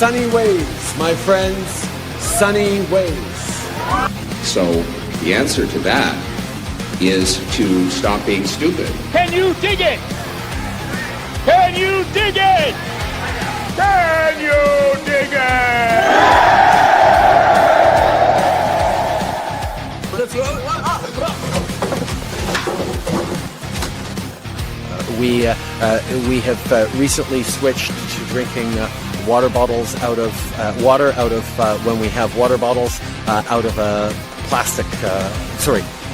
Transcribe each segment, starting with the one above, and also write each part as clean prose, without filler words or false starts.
Sunny ways, my friends, sunny ways. So the answer to that is to stop being stupid. Can you dig it? Can you dig it? Can you dig it? We have recently switched to drinking water bottles out of water out of when we have water bottles out of a plastic.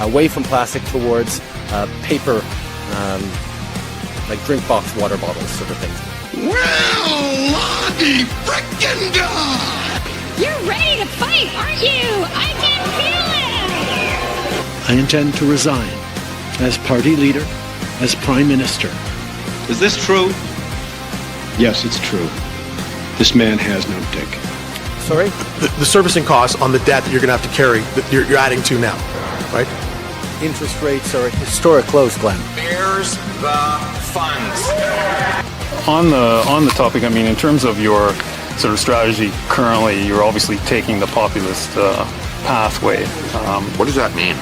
Away from plastic towards paper, like drink box water bottles, sort of thing. Well, Lottie frickin' God! You're ready to fight, aren't you? I can feel it! I intend to resign as party leader, as prime minister. Is this true? Yes, it's true. This man has no dick. Sorry? The servicing costs on the debt that you're going to have to carry, that you're adding to now, right? Interest rates are at historic lows, Glenn. There's the funds. On the topic, I mean, in terms of your sort of strategy currently, you're obviously taking the populist pathway. What does that mean?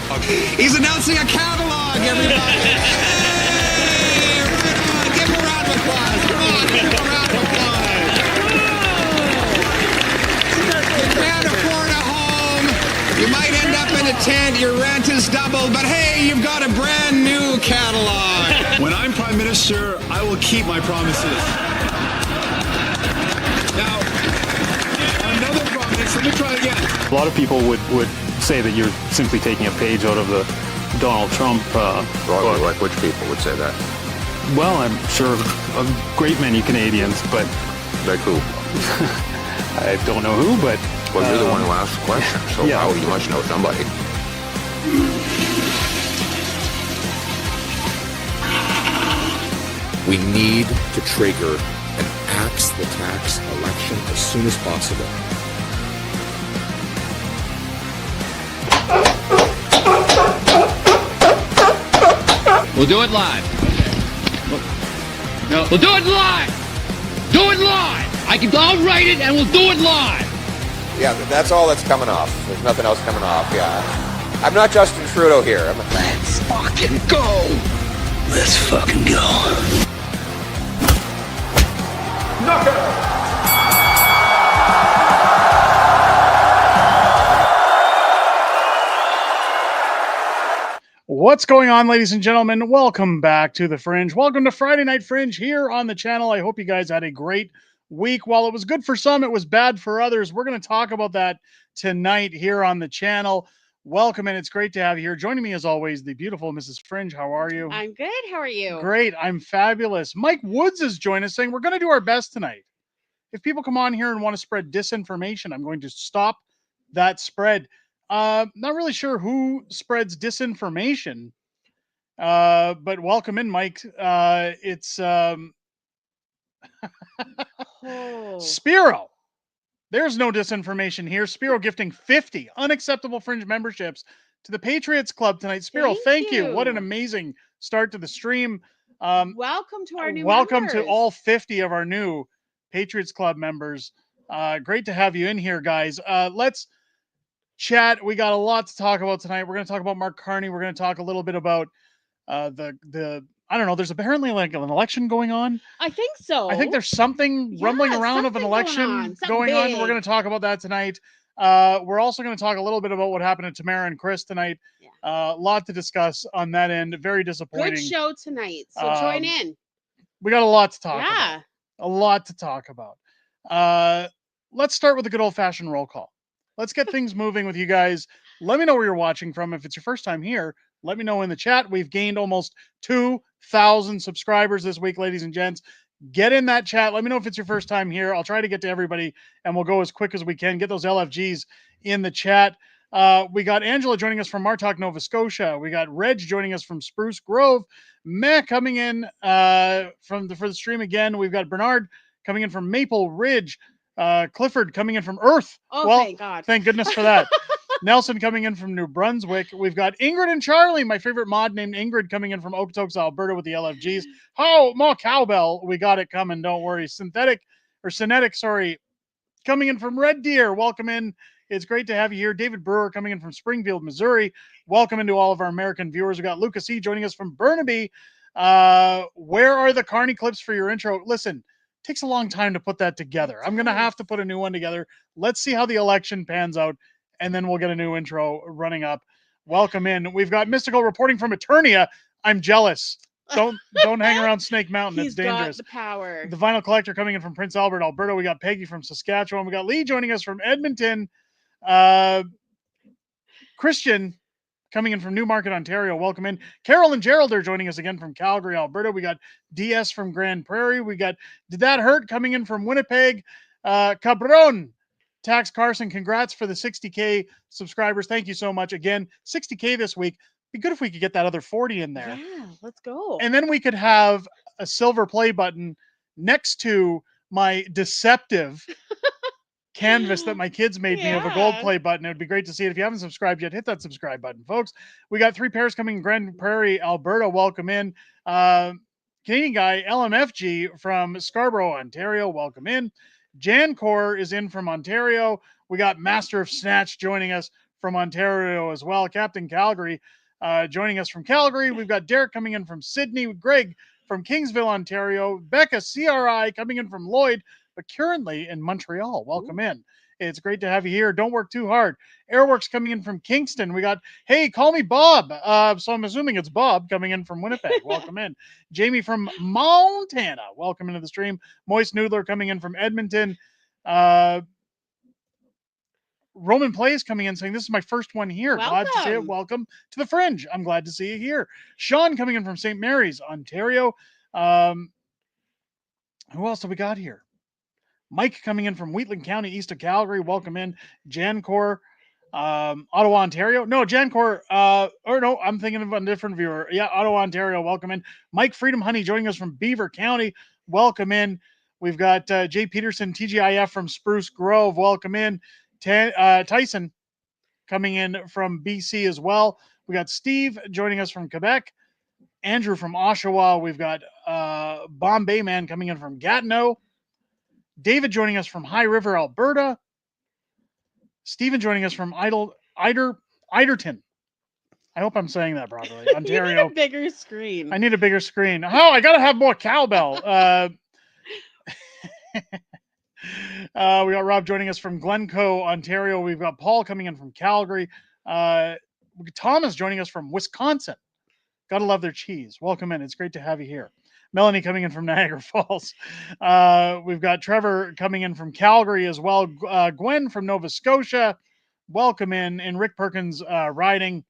He's announcing a catalog, everybody! Hey, give him a round of applause! Come on, give him a round of applause! You can't afford a home. You might end up in a tent. Your rent is doubled, but hey, you've got a brand new catalog. When I'm prime minister, I will keep my promises. Now, another promise. Let me try again. A lot of people would say that you're simply taking a page out of the Donald Trump book. Like which people would say that? Well, I'm sure a great many Canadians, but Like who? I don't know who, but... Well, you're the one who asked the question, so Yeah. how you must know somebody. We need to trigger an axe the tax election as soon as possible. We'll do it live. No, we'll do it live. Do it live. I'll write it and we'll do it live. Yeah, that's all that's coming off. There's nothing else coming off, yeah. I'm not Justin Trudeau here. Let's fucking go! Let's fucking go. What's going on, ladies and gentlemen? Welcome back to the Fringe. Welcome to Friday Night Fringe here on the channel. I hope you guys had a great week. While it was good for some, it was bad for others. We're going to talk about that tonight here on the channel. Welcome, and it's great to have you here. Joining me, as always, the beautiful Mrs. Fringe. How are you? I'm good. How are you? Great. I'm fabulous. Mike Woods is joining us, saying we're going to do our best tonight. If people come on here and want to spread disinformation, I'm going to stop that spread. Not really sure who spreads disinformation, but welcome in, Mike. It's Spiro. There's no disinformation here. Spiro gifting 50 unacceptable Fringe memberships to the Patriots Club tonight. Spiro, thank you. What an amazing start to the stream. Welcome to our new Welcome members. to all 50 of our new Patriots Club members. Great to have you in here, guys. Let's chat. We got a lot to talk about tonight. We're going to talk about Mark Carney. We're going to talk a little bit about the I don't know. There's apparently like an election going on. I think so. I think there's something rumbling around of an election going on. We're going to talk about that tonight. We're also going to talk a little bit about what happened to Tamara and Chris tonight. A lot to discuss on that end. Very disappointing. Good show tonight. So join in. We got a lot to talk about. A lot to talk about. Let's start with a good old-fashioned roll call. Let's get things moving with you guys. Let me know where you're watching from. If it's your first time here, let me know in the chat. We've gained almost 2,000 subscribers this week, ladies and gents. Get in that chat. Let me know if it's your first time here. I'll try to get to everybody, and we'll go as quick as we can. Get those LFGs in the chat. We got Angela joining us from Martok, Nova Scotia. We got Reg joining us from Spruce Grove. Meh coming in for the stream again. We've got Bernard coming in from Maple Ridge. Clifford coming in from Earth. Oh, well, thank God. Thank goodness for that. Nelson coming in from New Brunswick. We've got Ingrid and Charlie, my favorite mod named Ingrid, coming in from Okotoks, Alberta with the LFGs. Oh, more cowbell. We got it coming. Don't worry. Cinetic, sorry. coming in from Red Deer. Welcome in. It's great to have you here. David Brewer coming in from Springfield, Missouri. Welcome into all of our American viewers. We got Lucas E. joining us from Burnaby. Where are the Carney clips for your intro? Listen, it takes a long time to put that together. I'm going to have to put a new one together. Let's see how the election pans out, and then we'll get a new intro running up. Welcome in. We've got Mystical reporting from Eternia. I'm jealous. Don't hang around Snake Mountain. It's dangerous. He's got the power. The Vinyl Collector coming in from Prince Albert, Alberta. We got Peggy from Saskatchewan. We got Lee joining us from Edmonton. Christian coming in from Newmarket, Ontario. Welcome in. Carol and Gerald are joining us again from Calgary, Alberta. We got DS from Grand Prairie. We got Did That Hurt coming in from Winnipeg. Cabron. Tax Carson, congrats for the 60K subscribers. Thank you so much. Again, 60K this week. Be good if we could get that other 40 in there. Yeah, let's go. And then we could have a silver play button next to my deceptive canvas that my kids made me of a gold play button. It would be great to see it. If you haven't subscribed yet, hit that subscribe button, folks. We got 3 pairs coming in Grand Prairie, Alberta. Welcome in. Canadian guy, LMFG from Scarborough, Ontario. Welcome in. Jancor is in from Ontario. We got Master of Snatch joining us from Ontario as well. Captain Calgary joining us from Calgary. We've got Derek coming in from Sydney. Greg from Kingsville, Ontario. Becca CRI coming in from Lloyd, but currently in Montreal. Welcome in. It's great to have you here. Don't work too hard. Airworks coming in from Kingston. We got, hey, call me Bob. So I'm assuming it's Bob coming in from Winnipeg. Welcome in. Jamie from Montana. Welcome into the stream. Moist Noodler coming in from Edmonton. Roman Plays coming in saying, this is my first one here. Welcome. Glad to see it. Welcome to the Fringe. I'm glad to see you here. Sean coming in from St. Mary's, Ontario. Who else do we got here? Mike coming in from Wheatland County, east of Calgary. Welcome in. Jancor, Ottawa, Ontario. No, Jancor, or no, I'm thinking of a different viewer. Yeah, Ottawa, Ontario. Welcome in. Mike Freedom Honey joining us from Beaver County. Welcome in. We've got Jay Peterson, TGIF from Spruce Grove. Welcome in. Tyson coming in from BC as well. We got Steve joining us from Quebec. Andrew from Oshawa. We've got Bombay Man coming in from Gatineau. David joining us from High River, Alberta. Stephen joining us from Iderton. I hope I'm saying that properly. Ontario. You need a bigger screen. I need a bigger screen. Oh, I got to have more cowbell. We got Rob joining us from Glencoe, Ontario. We've got Paul coming in from Calgary. Thomas joining us from Wisconsin. Gotta love their cheese. Welcome in. It's great to have you here. Melanie coming in from Niagara Falls. We've got Trevor coming in from Calgary as well. Gwen from Nova Scotia. Welcome in. And Rick Perkins riding.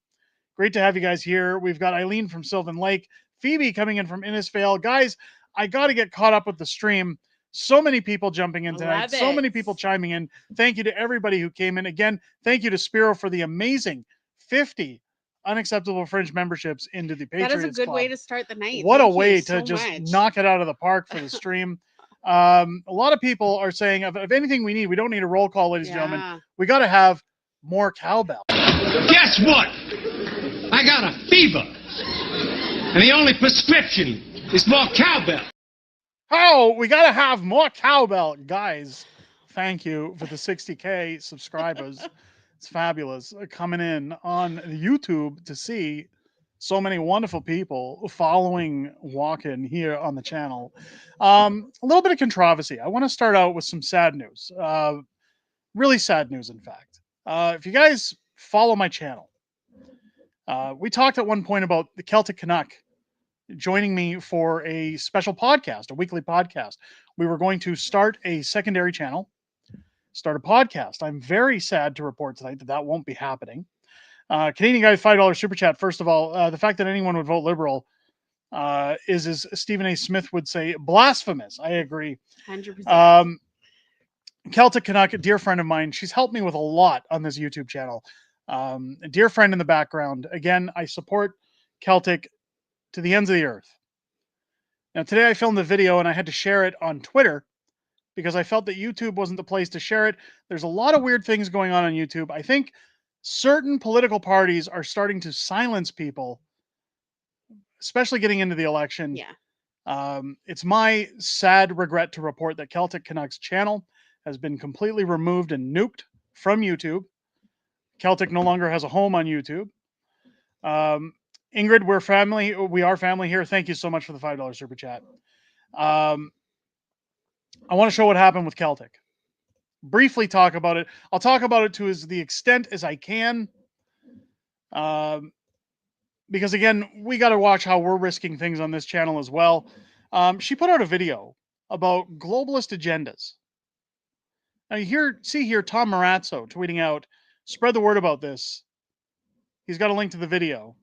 Great to have you guys here. We've got Eileen from Sylvan Lake. Phoebe coming in from Innisfail. Guys, I got to get caught up with the stream. So many people jumping in tonight. So many people chiming in. Thank you to everybody who came in. Again, thank you to Spiro for the amazing 50 unacceptable Fringe memberships into the Patriots That is a good Club. way to start the night. What Thank a way you to so just much. knock it out of the park for the stream. A lot of people are saying, if anything we need, we don't need a roll call, ladies and gentlemen. We got to have more cowbell. Guess what? I got a fever. And the only prescription is more cowbell. Oh, we got to have more cowbell. Guys, thank you for the 60K subscribers. It's fabulous coming in on YouTube to see so many wonderful people following Walk-In here on the channel. A little bit of controversy. I want to start out with some sad news. Really sad news, in fact. If you guys follow my channel, we talked at one point about the Celtic Canuck joining me for a special podcast, a weekly podcast. We were going to start a secondary channel, start a podcast. I'm very sad to report tonight that won't be happening. Canadian guy, $5 super chat. First of all, the fact that anyone would vote Liberal is, as Stephen A. Smith would say, blasphemous. I agree. 100%. Celtic Canuck, a dear friend of mine. She's helped me with a lot on this YouTube channel. A dear friend in the background. Again, I support Celtic to the ends of the earth. Now, today I filmed a video and I had to share it on Twitter because I felt that YouTube wasn't the place to share it. There's a lot of weird things going on YouTube. I think certain political parties are starting to silence people, especially getting into the election. Yeah. It's my sad regret to report that Celtic Canuck's channel has been completely removed and nuked from YouTube. Celtic no longer has a home on YouTube. Ingrid, we're family. We are family here. Thank you so much for the $5 super chat. I want to show what happened with Celtic. Briefly talk about it. I'll talk about it to the extent as I can. Because again, we got to watch how we're risking things on this channel as well. She put out a video about globalist agendas. Now see here Tom Marazzo tweeting out, spread the word about this. He's got a link to the video.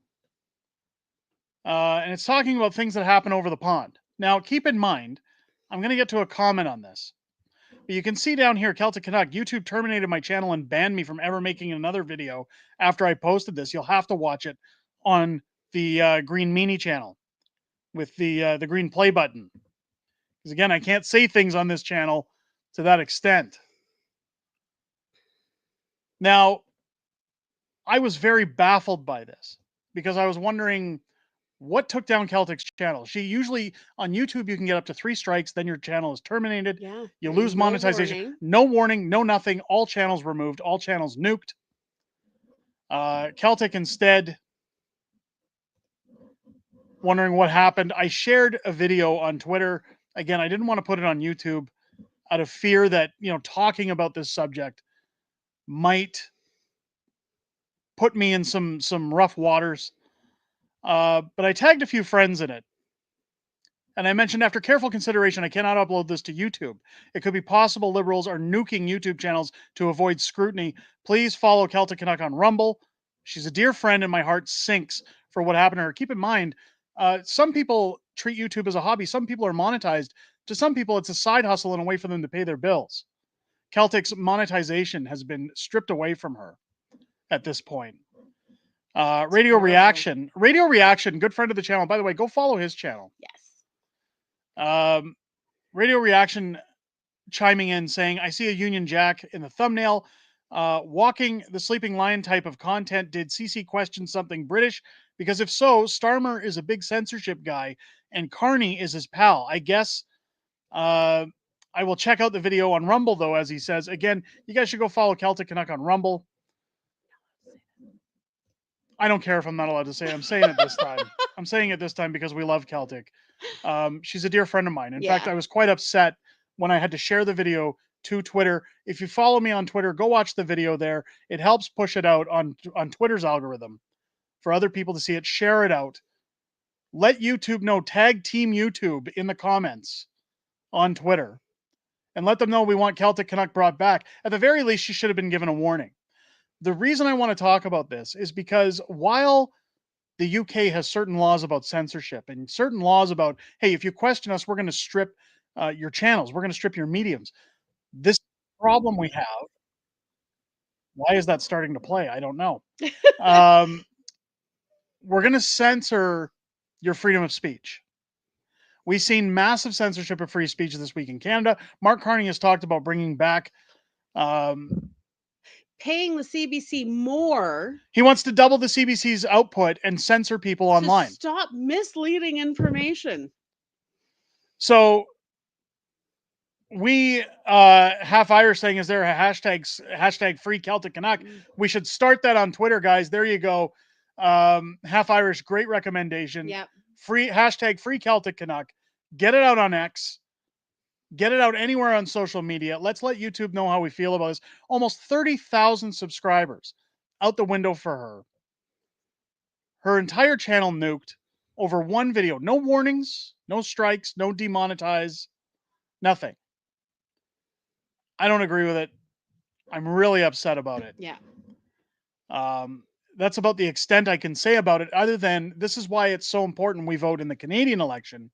And it's talking about things that happen over the pond. Now, keep in mind, I'm going to get to a comment on this. But you can see down here, Celtic Canuck, YouTube terminated my channel and banned me from ever making another video after I posted this. You'll have to watch it on the Green Meanie channel with the green play button. Because again, I can't say things on this channel to that extent. Now, I was very baffled by this because I was wondering what took down Celtic's channel. She usually on YouTube you can get up to 3 strikes, then your channel is terminated. Yeah. You lose monetization. Warning. No warning, no nothing. All channels removed, all channels nuked. Celtic instead, wondering what happened. I shared a video on Twitter. Again, I didn't want to put it on YouTube out of fear that, talking about this subject might put me in some rough waters. But I tagged a few friends in it. And I mentioned, after careful consideration, I cannot upload this to YouTube. It could be possible liberals are nuking YouTube channels to avoid scrutiny. Please follow Celtic Canuck on Rumble. She's a dear friend and my heart sinks for what happened to her. Keep in mind, some people treat YouTube as a hobby. Some people are monetized. To some people, it's a side hustle and a way for them to pay their bills. Celtic's monetization has been stripped away from her at this point. Radio Reaction, good friend of the channel. By the way, go follow his channel. Yes. Radio Reaction chiming in saying, I see a Union Jack in the thumbnail. Walking the sleeping lion type of content. Did CC question something British? Because if so, Starmer is a big censorship guy and Carney is his pal. I guess I will check out the video on Rumble, though, as he says. Again, you guys should go follow Celtic Canuck on Rumble. I don't care if I'm not allowed to say it. I'm saying it this time. I'm saying it this time because we love Celtic. She's a dear friend of mine. In fact, I was quite upset when I had to share the video to Twitter. If you follow me on Twitter, go watch the video there. It helps push it out on Twitter's algorithm for other people to see it. Share it out. Let YouTube know. Tag Team YouTube in the comments on Twitter. And let them know we want Celtic Canuck brought back. At the very least, she should have been given a warning. The reason I want to talk about this is because while the UK has certain laws about censorship and certain laws about, hey, if you question us, we're going to strip your channels. We're going to strip your mediums. This problem we have, why is that starting to play? I don't know. We're going to censor your freedom of speech. We've seen massive censorship of free speech this week in Canada. Mark Carney has talked about bringing back paying the CBC more. He wants to double the CBC's output and censor people online. Stop misleading information. So we half Irish saying, is there a hashtag free Celtic Canuck? We should start that on Twitter, guys. There you go. Half Irish, great recommendation. Yep. Free hashtag free Celtic Canuck. Get it out on X. Get it out anywhere on social media. Let's let YouTube know how we feel about this. Almost 30,000 subscribers out the window for her. Her entire channel nuked over one video. No warnings, no strikes, no demonetize, nothing. I don't agree with it. I'm really upset about it. Yeah. That's about the extent I can say about it, other than this is why it's so important we vote in the Canadian election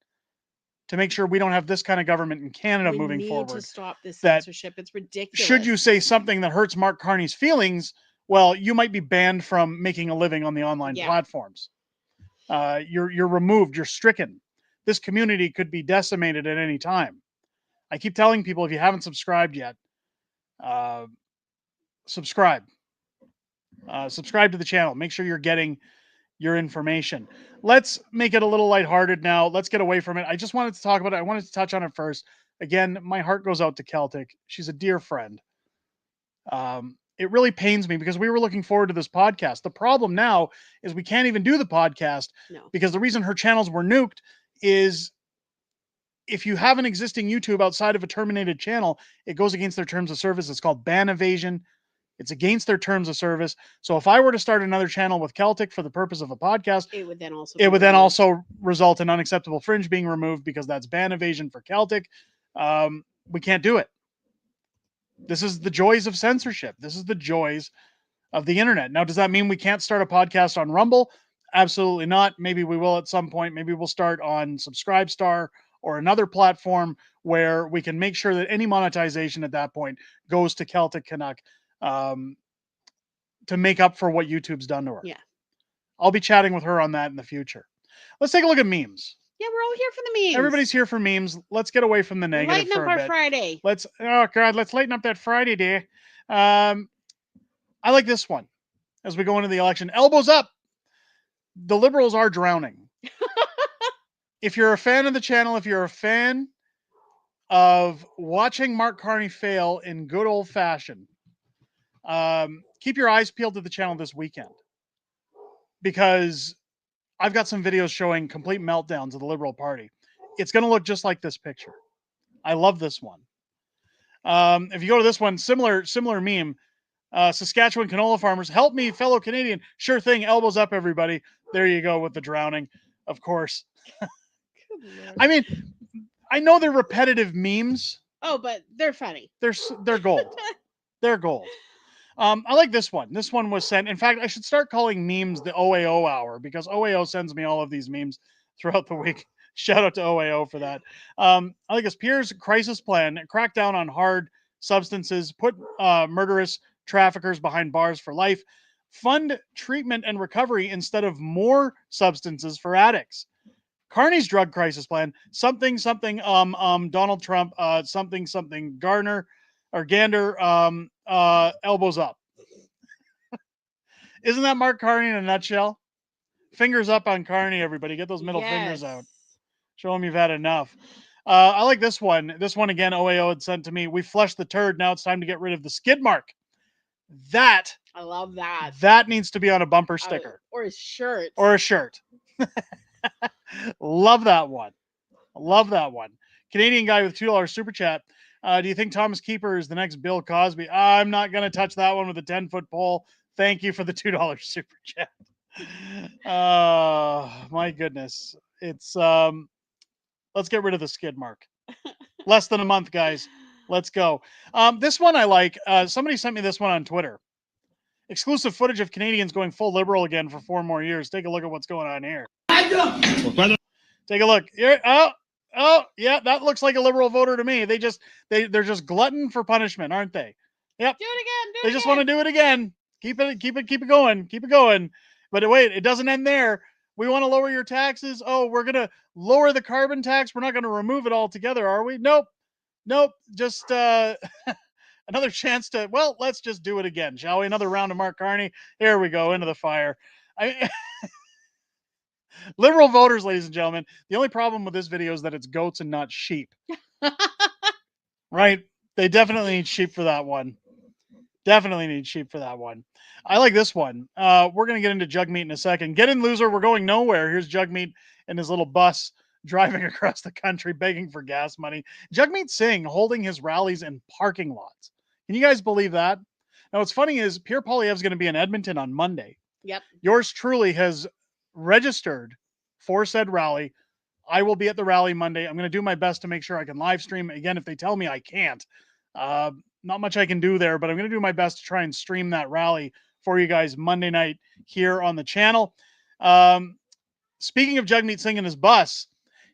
to make sure we don't have this kind of government in Canada moving forward. We need to stop this censorship. It's ridiculous. Should you say something that hurts Mark Carney's feelings, well, you might be banned from making a living on the online platforms. You're removed. You're stricken. This community could be decimated at any time. I keep telling people, if you haven't subscribed yet, subscribe. Subscribe to the channel. Make sure you're getting your information. Let's make it a little lighthearted now. Let's get away from it. I just wanted to talk about it. I wanted to touch on it first. Again, my heart goes out to Celtic. She's a dear friend. It really pains me because we were looking forward to this podcast. The problem now is we can't even do the podcast because the reason her channels were nuked is if you have an existing YouTube outside of a terminated channel, it goes against their terms of service. It's called ban evasion. It's against their terms of service. So if I were to start another channel with Celtic for the purpose of a podcast, it would then also result in unacceptable fringe being removed because that's ban evasion for Celtic. We can't do it. This is the joys of censorship. This is the joys of the internet. Now, does that mean we can't start a podcast on Rumble? Absolutely not. Maybe we will at some point. Maybe we'll start on Subscribestar or another platform where we can make sure that any monetization at that point goes to Celtic Canuck to make up for what YouTube's done to her. Yeah. I'll be chatting with her on that in the future. Let's take a look at memes. Yeah, we're all here for the memes. Everybody's here for memes. Let's get away from the negative. Lighten up for a our bit. Friday. Let's lighten up that Friday day. I like this one as we go into the election. Elbows up. The Liberals are drowning. If you're a fan of the channel, if you're a fan of watching Mark Carney fail in good old fashion, keep your eyes peeled to the channel this weekend because I've got some videos showing complete meltdowns of the Liberal Party. It's going to look just like this picture. I love this one. If you go to this one, similar meme, Saskatchewan canola farmers, help me, fellow Canadian. Sure thing, elbows up, everybody. There you go with the drowning, of course. I mean, I know they're repetitive memes. Oh, but they're funny. They're gold. They're gold. I like this one. This one was sent. In fact, I should start calling memes the OAO hour because OAO sends me all of these memes throughout the week. Shout out to OAO for that. I like this. Pierre's crisis plan: crack down on hard substances, put murderous traffickers behind bars for life, fund treatment and recovery instead of more substances for addicts. Carney's drug crisis plan: something Donald Trump, something Garner or Gander, elbows up. Isn't that Mark Carney in a nutshell? Fingers up on Carney, everybody. Get those middle fingers out. Show him you've had enough. I like this one. This one again, OAO had sent to me. We flushed the turd. Now it's time to get rid of the skid mark. I love that. That needs to be on a bumper sticker. Or a shirt. Or a shirt. Love that one. Love that one. Canadian guy with $2 super chat. Do you think Thomas Keeper is the next Bill Cosby? I'm not going to touch that one with a 10-foot pole. Thank you for the $2 super chat. My goodness. It's let's get rid of the skid mark. Less than a month, guys. Let's go. This one I like. Somebody sent me this one on Twitter. Exclusive footage of Canadians going full liberal again for 4 more years. Take a look at what's going on here. Take a look. Here. Oh, yeah, that looks like a liberal voter to me. They're just glutton for punishment, aren't they? Yep. Do it again. They just want to do it again. Keep it going. But wait, it doesn't end there. We want to lower your taxes. Oh, we're going to lower the carbon tax. We're not going to remove it altogether, are we? Nope. Just another chance to, well, let's just do it again, shall we? Another round of Mark Carney. Here we go, into the fire. Liberal voters, ladies and gentlemen, the only problem with this video is that it's goats and not sheep. Right? They definitely need sheep for that one. I like this one. We're going to get into Jugmeat in a second. Get in, loser. We're going nowhere. Here's Jugmeat in his little bus driving across the country begging for gas money. Jugmeat Singh holding his rallies in parking lots. Can you guys believe that? Now, what's funny is Pierre Poilievre's going to be in Edmonton on Monday. Yep. Yours truly has registered for said rally. I will be at the rally Monday. I'm going to do my best to make sure I can live stream. Again, if they tell me I can't, not much I can do there, but I'm going to do my best to try and stream that rally for you guys Monday night here on the channel. Speaking of Jagmeet Singh and his bus,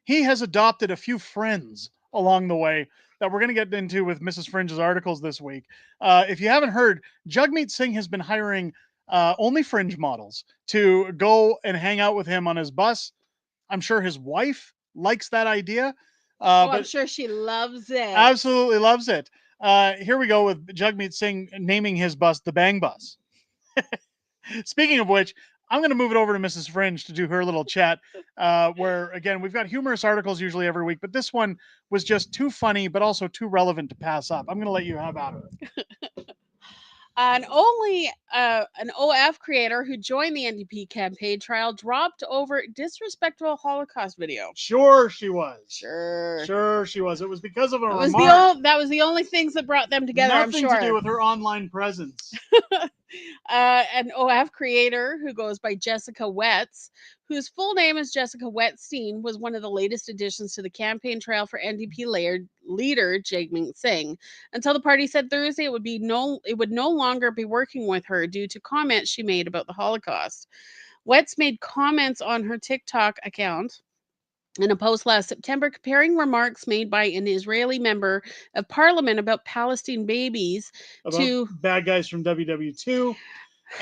he has adopted a few friends along the way that we're going to get into with Mrs. Fringe's articles this week. If you haven't heard, Jagmeet Singh has been hiring only Fringe models to go and hang out with him on his bus. I'm sure his wife likes that idea. But I'm sure she loves it. Absolutely loves it. Here we go with Jagmeet Singh naming his bus the Bang Bus. Speaking of which, I'm going to move it over to Mrs. Fringe to do her little chat, where, again, we've got humorous articles usually every week, but this one was just too funny, but also too relevant to pass up. I'm going to let you have at it. An OF creator who joined the NDP campaign trial dropped over disrespectful Holocaust video. Sure she was. Sure she was. It was because of a that remark. that was the only things that brought them together. Nothing I'm sure. to do with her online presence. An OF creator who goes by Jessica Wetz, whose full name is Jessica Wetstein, was one of the latest additions to the campaign trail for NDP leader Jagmeet Singh. Until the party said Thursday it would no longer be working with her due to comments she made about the Holocaust. Wetz made comments on her TikTok account in a post last September comparing remarks made by an Israeli member of parliament about Palestine babies to bad guys from WW2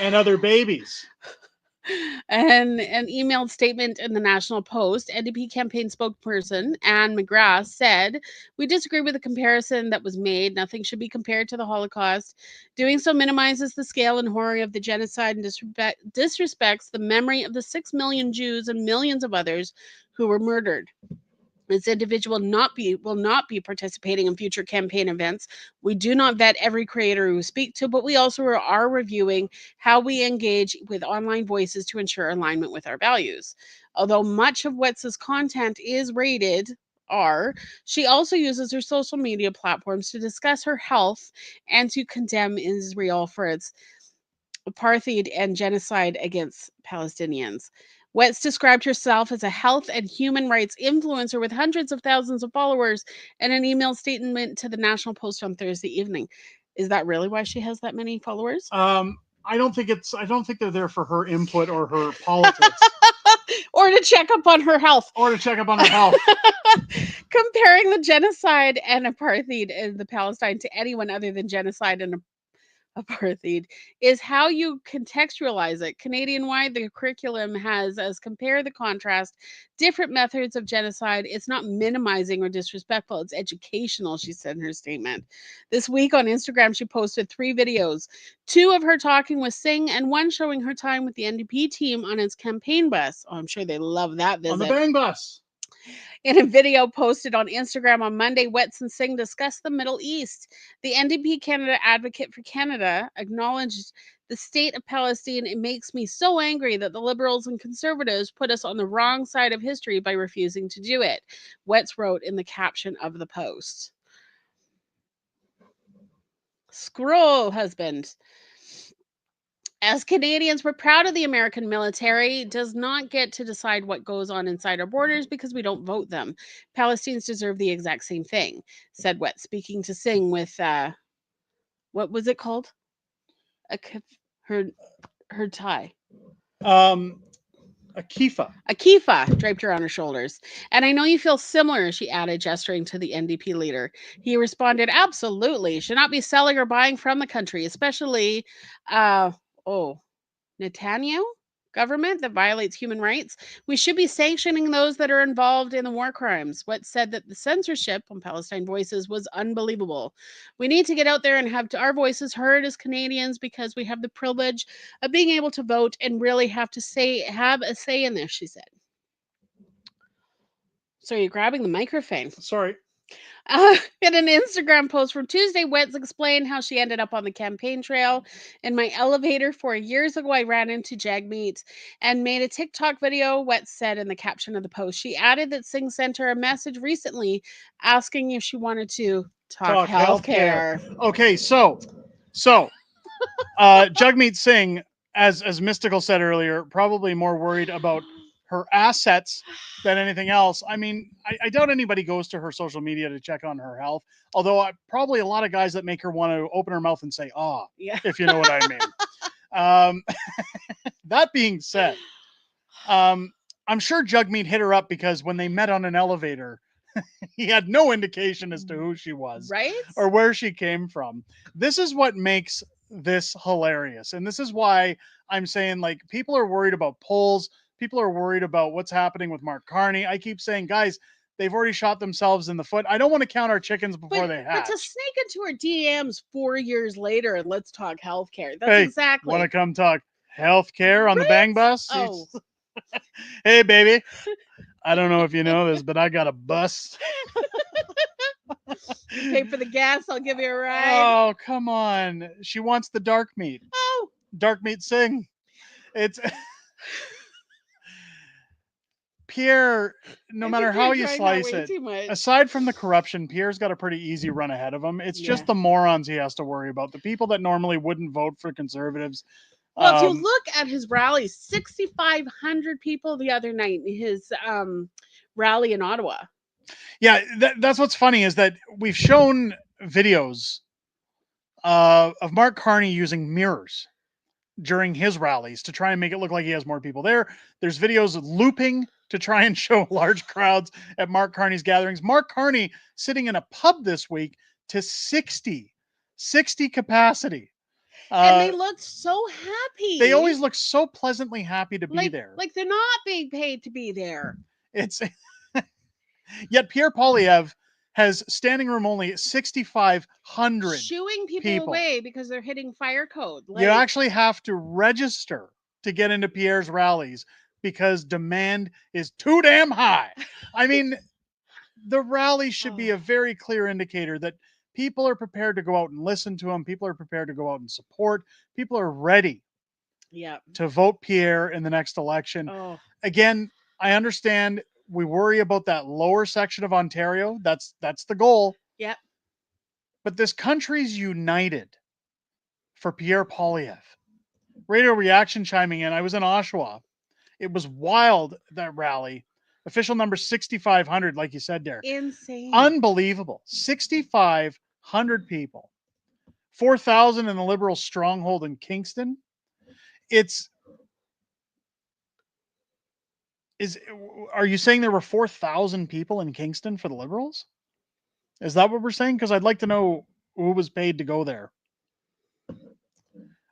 and other babies. And an emailed statement in the National Post, NDP campaign spokesperson Anne McGrath said, "We disagree with the comparison that was made. Nothing should be compared to the Holocaust. Doing so minimizes the scale and horror of the genocide and disrespects the memory of the 6 million Jews and millions of others who were murdered. This individual will not be participating in future campaign events. We do not vet every creator we speak to, but we also are reviewing how we engage with online voices to ensure alignment with our values." Although much of Wetz's content is rated R, she also uses her social media platforms to discuss her health and to condemn Israel for its apartheid and genocide against Palestinians. Wetz described herself as a health and human rights influencer with hundreds of thousands of followers in an email statement to the National Post on Thursday evening. Is that really why she has that many followers? I don't think they're there for her input or her politics. Or to check up on her health. Comparing the genocide and apartheid in the Palestine to anyone other than genocide and apartheid is how you contextualize it. Canadian-wide, the curriculum has as compare the contrast, different methods of genocide. It's not minimizing or disrespectful. It's educational, she said in her statement. This week on Instagram, she posted 3 videos, 2 of her talking with Singh and 1 showing her time with the NDP team on its campaign bus. Oh, I'm sure they love that visit. On the bang bus. In a video posted on Instagram on Monday, Wetz and Singh discussed the Middle East. The NDP Canada Advocate for Canada acknowledged the state of Palestine. "It makes me so angry that the Liberals and Conservatives put us on the wrong side of history by refusing to do it," Wetz wrote in the caption of the post. Scroll husband. As Canadians, we're proud of the American military. Does not get to decide what goes on inside our borders because we don't vote them. Palestinians deserve the exact same thing, said Wetz, speaking to Singh with, what was it called? Her tie. A kifa draped her on her shoulders. "And I know you feel similar," she added, gesturing to the NDP leader. He responded, "Absolutely. Should not be selling or buying from the country, especially, Netanyahu government that violates human rights. We should be sanctioning those that are involved in the war crimes." Wetz said that the censorship on Palestine Voices was unbelievable. "We need to get out there and have our voices heard as Canadians because we have the privilege of being able to vote and really have a say in this," she said. So you're grabbing the microphone. Sorry. In an Instagram post from Tuesday, Wetz explained how she ended up on the campaign trail. "In my elevator 4 years ago, I ran into Jagmeet and made a TikTok video," Wetz said in the caption of the post. She added that Singh sent her a message recently asking if she wanted to talk healthcare. Okay, so Jagmeet Singh, as Mystical said earlier, probably more worried about her assets than anything else. I mean, I doubt anybody goes to her social media to check on her health, although probably a lot of guys that make her want to open her mouth and say, yeah, if you know what I mean. That being said, I'm sure Jagmeet hit her up because when they met on an elevator, he had no indication as to who she was, right, or where she came from. This is what makes this hilarious, and this is why I'm saying, like, people are worried about polls. People are worried about what's happening with Mark Carney. I keep saying, guys, they've already shot themselves in the foot. I don't want to count our chickens before they hatch. But to sneak into her DMs 4 years later and let's talk healthcare. That's exactly. Want to come talk Healthcare on the bang bus. Oh. Hey, baby. I don't know if you know this, but I got a bus. You pay for the gas, I'll give you a ride. Oh, come on. She wants the dark meat. Oh. Dark meat sing. It's Pierre, no matter how you slice it, aside from the corruption, Pierre's got a pretty easy run ahead of him. It's just the morons he has to worry about. The people that normally wouldn't vote for conservatives. Well, if you look at his rallies, 6,500 people the other night in his rally in Ottawa. Yeah, that's what's funny is that we've shown videos of Mark Carney using mirrors during his rallies to try and make it look like he has more people there. There's videos of looping to try and show large crowds at Mark Carney's gatherings. Mark Carney sitting in a pub this week to 60 capacity. And they looked so happy. They always look so pleasantly happy to be there. Like they're not being paid to be there. It's yet Pierre Poilievre has standing room only 6,500 shooing people away because they're hitting fire code. You actually have to register to get into Pierre's rallies because demand is too damn high. I mean, the rally should be a very clear indicator that people are prepared to go out and listen to him. People are prepared to go out and support. People are ready to vote Pierre in the next election. Again, I understand we worry about that lower section of Ontario. That's the goal. Yep. But this country's united for Pierre Poilievre. Radio Reaction chiming in. I was in Oshawa. It was wild, that rally. Official number 6,500, like you said, Derek. Insane. Unbelievable. 6,500 people. 4,000 in the Liberal stronghold in Kingston. Are you saying there were 4,000 people in Kingston for the Liberals? Is that what we're saying? Because I'd like to know who was paid to go there.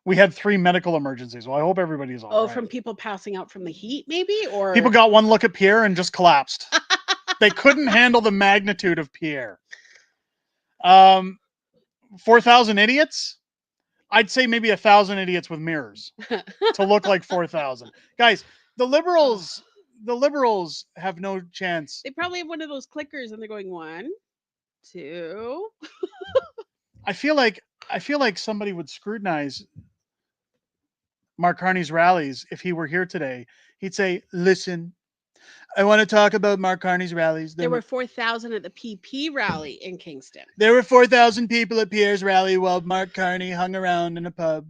We had 3 medical emergencies. Well, I hope everybody's all right. From people passing out from the heat, maybe? Or people got one look at Pierre and just collapsed. They couldn't handle the magnitude of Pierre. 4,000 idiots? I'd say maybe 1,000 idiots with mirrors to look like 4,000. Guys, the Liberals have no chance. They probably have one of those clickers and they're going 1, 2. I feel like somebody would scrutinize Mark Carney's rallies if he were here today. He'd say, listen, I want to talk about Mark Carney's rallies. There were 4,000 at the PP rally in Kingston. There were 4,000 people at Pierre's rally while Mark Carney hung around in a pub.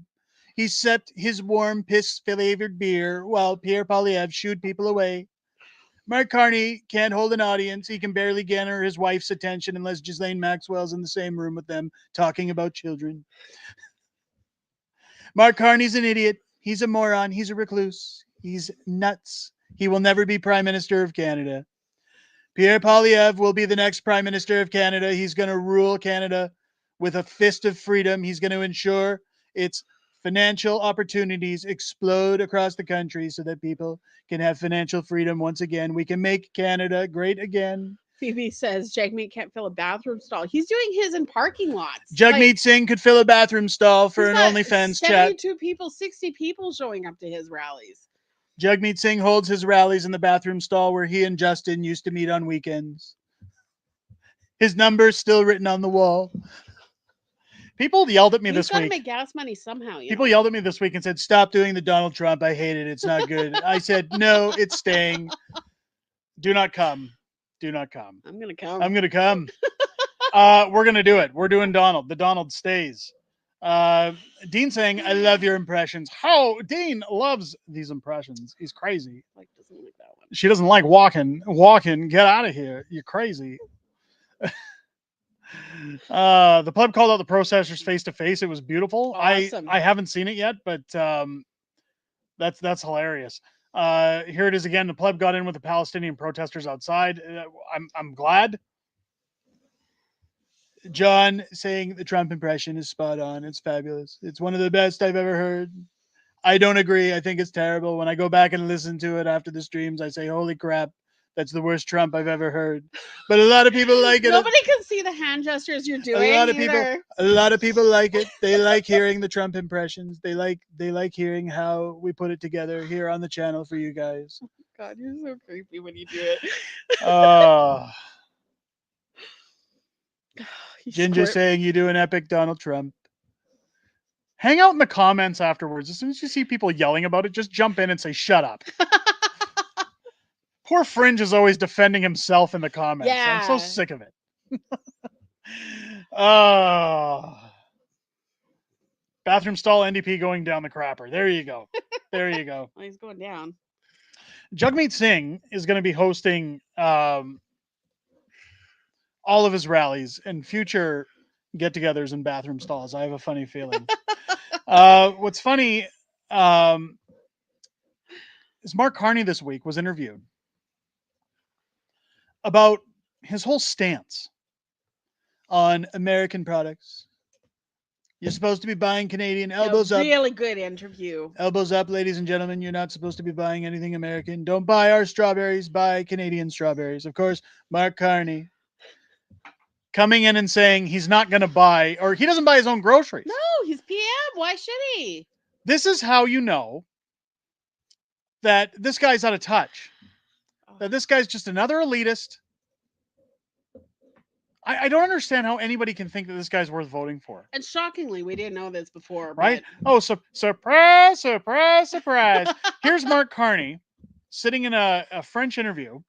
He sipped his warm piss-flavored beer while Pierre Poilievre shooed people away. Mark Carney can't hold an audience. He can barely garner his wife's attention unless Ghislaine Maxwell's in the same room with them talking about children. Mark Carney's an idiot. He's a moron. He's a recluse. He's nuts. He will never be Prime Minister of Canada. Pierre Poilievre will be the next Prime Minister of Canada. He's going to rule Canada with a fist of freedom. He's going to ensure its financial opportunities explode across the country so that people can have financial freedom once again. We can make Canada great again. Phoebe says Jagmeet can't fill a bathroom stall. He's doing his in parking lots. Jagmeet Singh could fill a bathroom stall for an OnlyFans chat. 72 people, 60 people showing up to his rallies. Jagmeet Singh holds his rallies in the bathroom stall where he and Justin used to meet on weekends. His number's still written on the wall. People yelled at me this week. He's got to make gas money somehow. People yelled at me this week and said, stop doing the Donald Trump. I hate it. It's not good. I said, no, it's staying. Do not come. Do not come. I'm going to come. I'm going to come. We're going to do it. We're doing Donald. The Donald stays. Dean saying, I love your impressions. How? Dean loves these impressions. He's crazy. Doesn't like that one. She doesn't like walking. Get out of here. You're crazy. The pleb called out the protesters face to face. It was beautiful. Awesome. I haven't seen it yet, but that's hilarious. Here it is again. The pleb got in with the Palestinian protesters outside. I'm glad. John saying the Trump impression is spot on. It's fabulous. It's one of the best I've ever heard. I don't agree. I think it's terrible. When I go back and listen to it after the streams, I say, holy crap, That's the worst Trump I've ever heard. But a lot of people like it. Nobody can see the hand gestures you're doing. A lot of people like it. They like hearing the Trump impressions. They like hearing how we put it together here on the channel for you guys. God, you're so creepy when you do it. Ginger saying you do an epic Donald Trump. Hang out in the comments afterwards. As soon as you see people yelling about it, just jump in and say, shut up. Poor Fringe is always defending himself in the comments. Yeah. I'm so sick of it. Bathroom stall NDP going down the crapper. There you go. There you go. Well, he's going down. Jagmeet Singh is going to be hosting all of his rallies and future get-togethers in bathroom stalls. I have a funny feeling. What's funny is Mark Carney this week was interviewed about his whole stance on American products. You're supposed to be buying Canadian. Elbows up. Really good interview. Elbows up, ladies and gentlemen. You're not supposed to be buying anything American. Don't buy our strawberries. Buy Canadian strawberries. Of course, Mark Carney coming in and saying he's not going to buy, or he doesn't buy his own groceries. No, he's PM. Why should he? This is how you know that this guy's out of touch. That this guy's just another elitist. I don't understand how anybody can think that this guy's worth voting for. And shockingly, we didn't know this before. Right? Oh, surprise, surprise, surprise. Here's Mark Carney sitting in a French interview.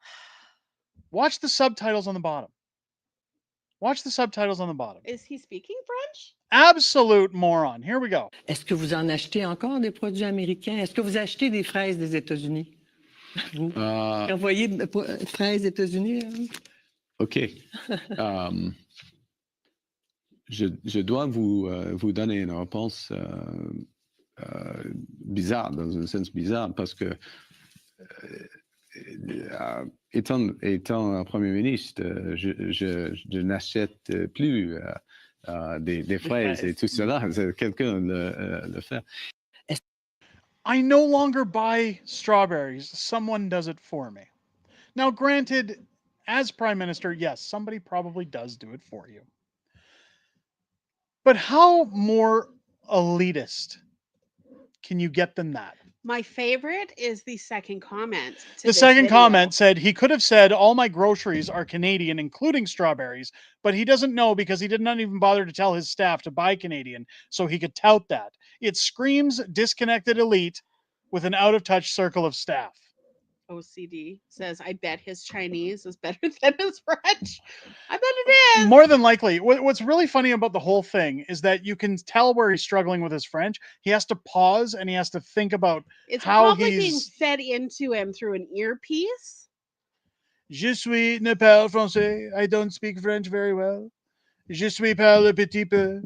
Watch the subtitles on the bottom. Watch the subtitles on the bottom. Is he speaking French? Absolute moron. Here we go. Est-ce que vous en achetez encore des produits américains? Est-ce que vous achetez des fraises des États-Unis? Vous envoyez fraises États-Unis? Hein? OK. Je dois vous donner une réponse bizarre, dans un sens bizarre, parce que étant Premier ministre, je n'achète plus des fraises et tout cela. Quelqu'un le fait. I no longer buy strawberries. Someone does it for me. Now, granted, as Prime Minister, yes, somebody probably does do it for you. But how more elitist can you get than that? My favorite is the second comment. The second comment said he could have said all my groceries are Canadian, including strawberries, but he doesn't know because he did not even bother to tell his staff to buy Canadian, so he could tout that. It screams disconnected elite with an out-of-touch circle of staff. OCD says, I bet his Chinese is better than his French. I bet it is. More than likely. What's really funny about the whole thing is that you can tell where he's struggling with his French. He has to pause and he has to think about how probably he's being fed into him through an earpiece. Je suis ne parle français. I don't speak French very well. Je suis parle petit peu.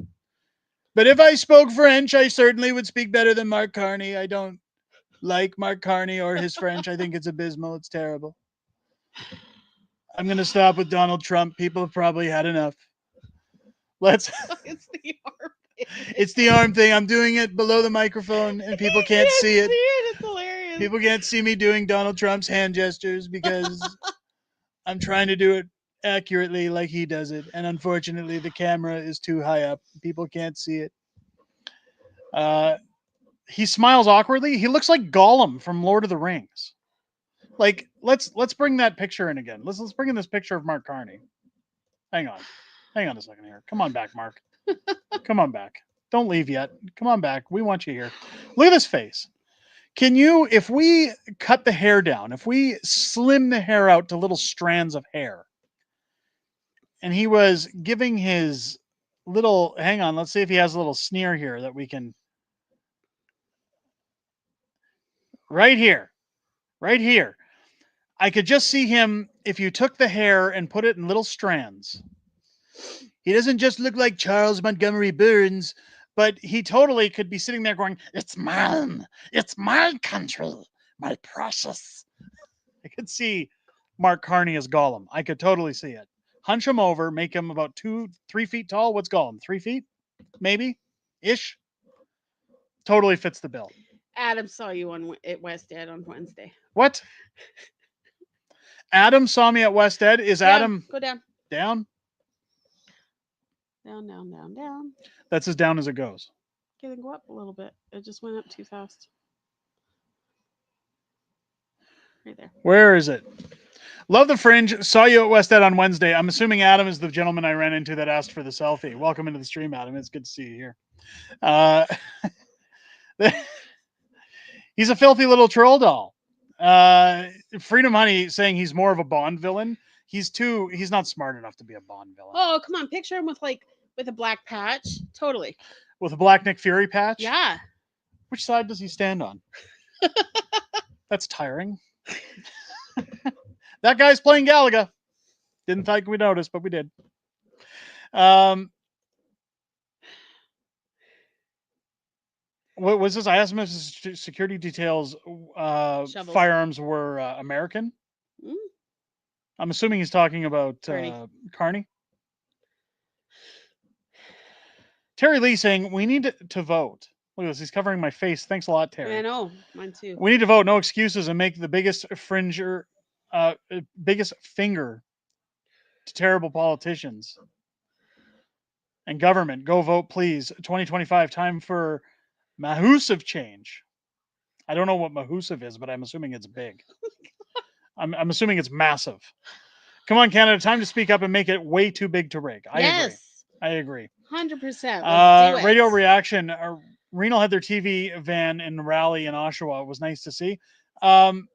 But if I spoke French, I certainly would speak better than Mark Carney. I don't like Mark Carney or his French. I think it's abysmal. It's terrible. I'm going to stop with Donald Trump. People have probably had enough. Let's. It's the arm thing. It's the arm thing. I'm doing it below the microphone and people can't see it. It's hilarious. People can't see me doing Donald Trump's hand gestures because I'm trying to do it accurately like he does it. And unfortunately, the camera is too high up. People can't see it. He smiles awkwardly. He looks like Gollum from Lord of the Rings. Like, let's bring that picture in again. Let's bring in this picture of Mark Carney. Hang on a second here. Come on back, Mark. Come on back. Don't leave yet. Come on back. We want you here. Look at this face. Can you, if we cut the hair down, if we slim the hair out to little strands of hair, and he was giving his little, hang on, let's see if he has a little sneer here that we can. Right here. I could just see him if you took the hair and put it in little strands. He doesn't just look like Charles Montgomery Burns, but he totally could be sitting there going, it's mine. It's my country. My precious. I could see Mark Carney as Gollum. I could totally see it. Hunch him over, make him about 2-3 feet tall. What's Gollum? 3 feet? Maybe? Ish? Totally fits the bill. Adam saw you at West Ed on Wednesday. What? Adam saw me at West Ed. Is Adam Go down. down? Down. That's as down as it goes. Okay, then go up a little bit. It just went up too fast. Right there. Where is it? Love the Fringe. Saw you at West Ed on Wednesday. I'm assuming Adam is the gentleman I ran into that asked for the selfie. Welcome into the stream, Adam. It's good to see you here. He's a filthy little troll doll. Freedom Honey saying he's more of a Bond villain. He's not smart enough to be a Bond villain. Oh, come on. Picture him with a black patch. Totally. With a black Nick Fury patch? Yeah. Which side does he stand on? That's tiring. That guy's playing Galaga. Didn't think we noticed, but we did. What was this? I asked him if his security details firearms were American. Mm. I'm assuming he's talking about Carney. Terry Lee saying, we need to vote. Look at this. He's covering my face. Thanks a lot, Terry. I know. Mine too. We need to vote. No excuses and make the biggest biggest finger to terrible politicians and government. Go vote, please. 2025, time for massive change. I don't know what massive is, but I'm assuming it's big. I'm assuming it's massive. Come on, Canada. Time to speak up and make it way too big to rig. I agree. 100%. Radio Reaction. Renal had their TV van in the rally in Oshawa. It was nice to see. I'm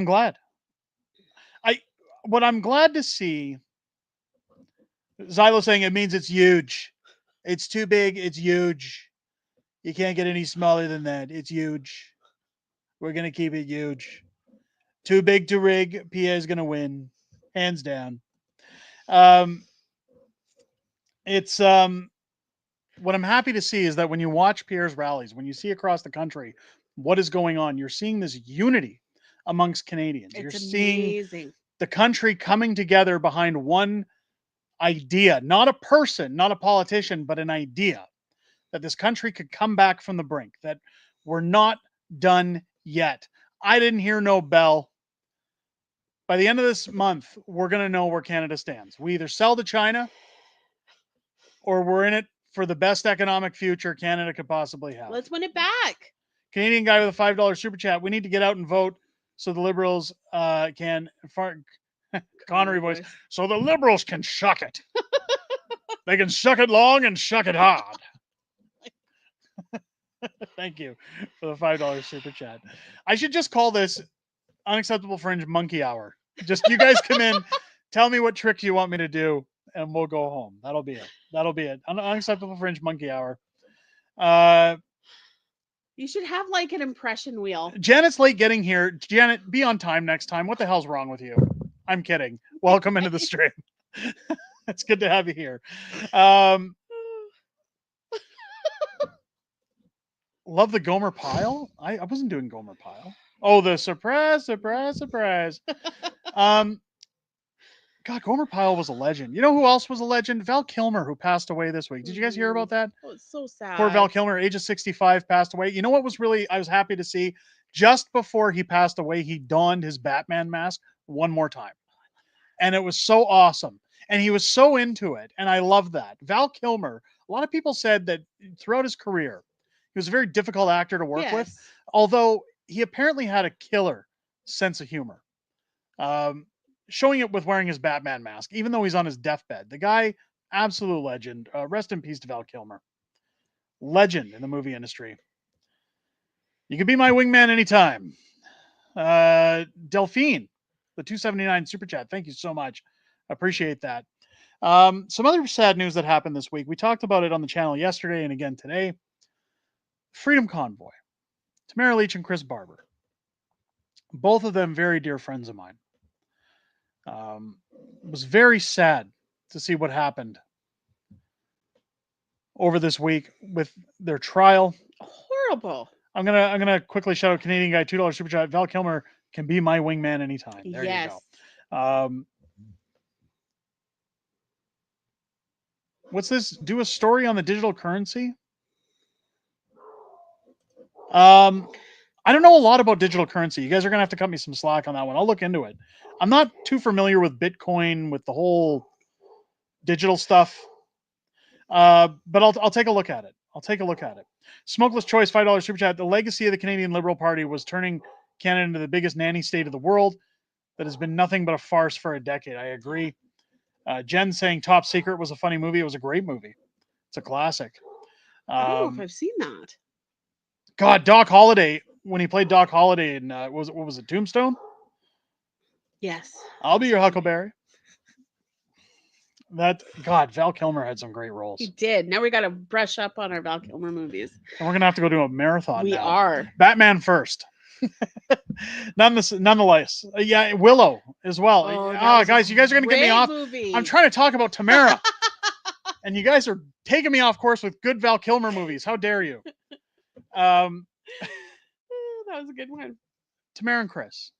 glad. What I'm glad to see, Zylo saying it means it's huge. It's too big. It's huge. You can't get any smaller than that. It's huge. We're going to keep it huge. Too big to rig. PA is going to win. Hands down. It's what I'm happy to see is that when you watch Pierre's rallies, when you see across the country what is going on, you're seeing this unity amongst Canadians. You're seeing the country coming together behind one idea, not a person, not a politician, but an idea that this country could come back from the brink, that we're not done yet. I didn't hear no bell. By the end of this month, we're going to know where Canada stands. We either sell to China or we're in it for the best economic future Canada could possibly have. Let's win it back. Canadian guy with a $5 super chat. We need to get out and vote so the Liberals can... Connery voice. So the Liberals can shuck it. They can shuck it long and shuck it hard. Thank you for the $5 super chat. I should just call this Unacceptable Fringe Monkey Hour. Just you guys come in, tell me what tricks you want me to do, and we'll go home. That'll be it. Unacceptable Fringe Monkey Hour. You should have like an impression wheel. Janet's late getting here. Janet, be on time next time. What the hell's wrong with you? I'm kidding. Welcome into the stream. It's good to have you here. Love the Gomer Pyle. I wasn't doing Gomer Pyle. Oh, the surprise. God, Gomer Pyle was a legend. You know who else was a legend? Val Kilmer, who passed away this week. Did you guys hear about that? Oh, it's so sad. Poor Val Kilmer, age of 65, passed away. You know what was really, I was happy to see? Just before he passed away, he donned his Batman mask one more time. And it was so awesome. And he was so into it. And I love that. Val Kilmer, a lot of people said that throughout his career, he was a very difficult actor to work with, although he apparently had a killer sense of humor. Showing it with wearing his Batman mask, even though he's on his deathbed. The guy, absolute legend. Rest in peace to Val Kilmer. Legend in the movie industry. You can be my wingman anytime. Delphine, the 279 super chat. Thank you so much. Appreciate that. Some other sad news that happened this week. We talked about it on the channel yesterday and again today. Freedom Convoy. Tamara Leach and Chris Barber. Both of them very dear friends of mine. It was very sad to see what happened over this week with their trial. Horrible. I'm gonna quickly shout out Canadian guy $2 super chat. Val Kilmer can be my wingman anytime. There you go. What's this? Do a story on the digital currency? I don't know a lot about digital currency. You guys are gonna have to cut me some slack on that one. I'll look into it. I'm not too familiar with Bitcoin, with the whole digital stuff, but I'll take a look at it. I'll take a look at it. Smokeless Choice, $5 super chat. The legacy of the Canadian Liberal Party was turning Canada into the biggest nanny state of the world. That has been nothing but a farce for a decade. I agree. Jen saying Top Secret was a funny movie. It was a great movie. It's a classic. I don't know if I've seen that. God, Doc Holliday, when he played Doc Holliday in, what was it, Tombstone? Yes. I'll be your Huckleberry. God, Val Kilmer had some great roles. He did. Now we got to brush up on our Val Kilmer movies. And we're going to have to go do a marathon We now. are. Batman first. Nonetheless. Yeah, Willow as well. Guys, you guys are going to get me off. Movie. I'm trying to talk about Tamara. And you guys are taking me off course with good Val Kilmer movies. How dare you? That was a good one. Tamara and Chris.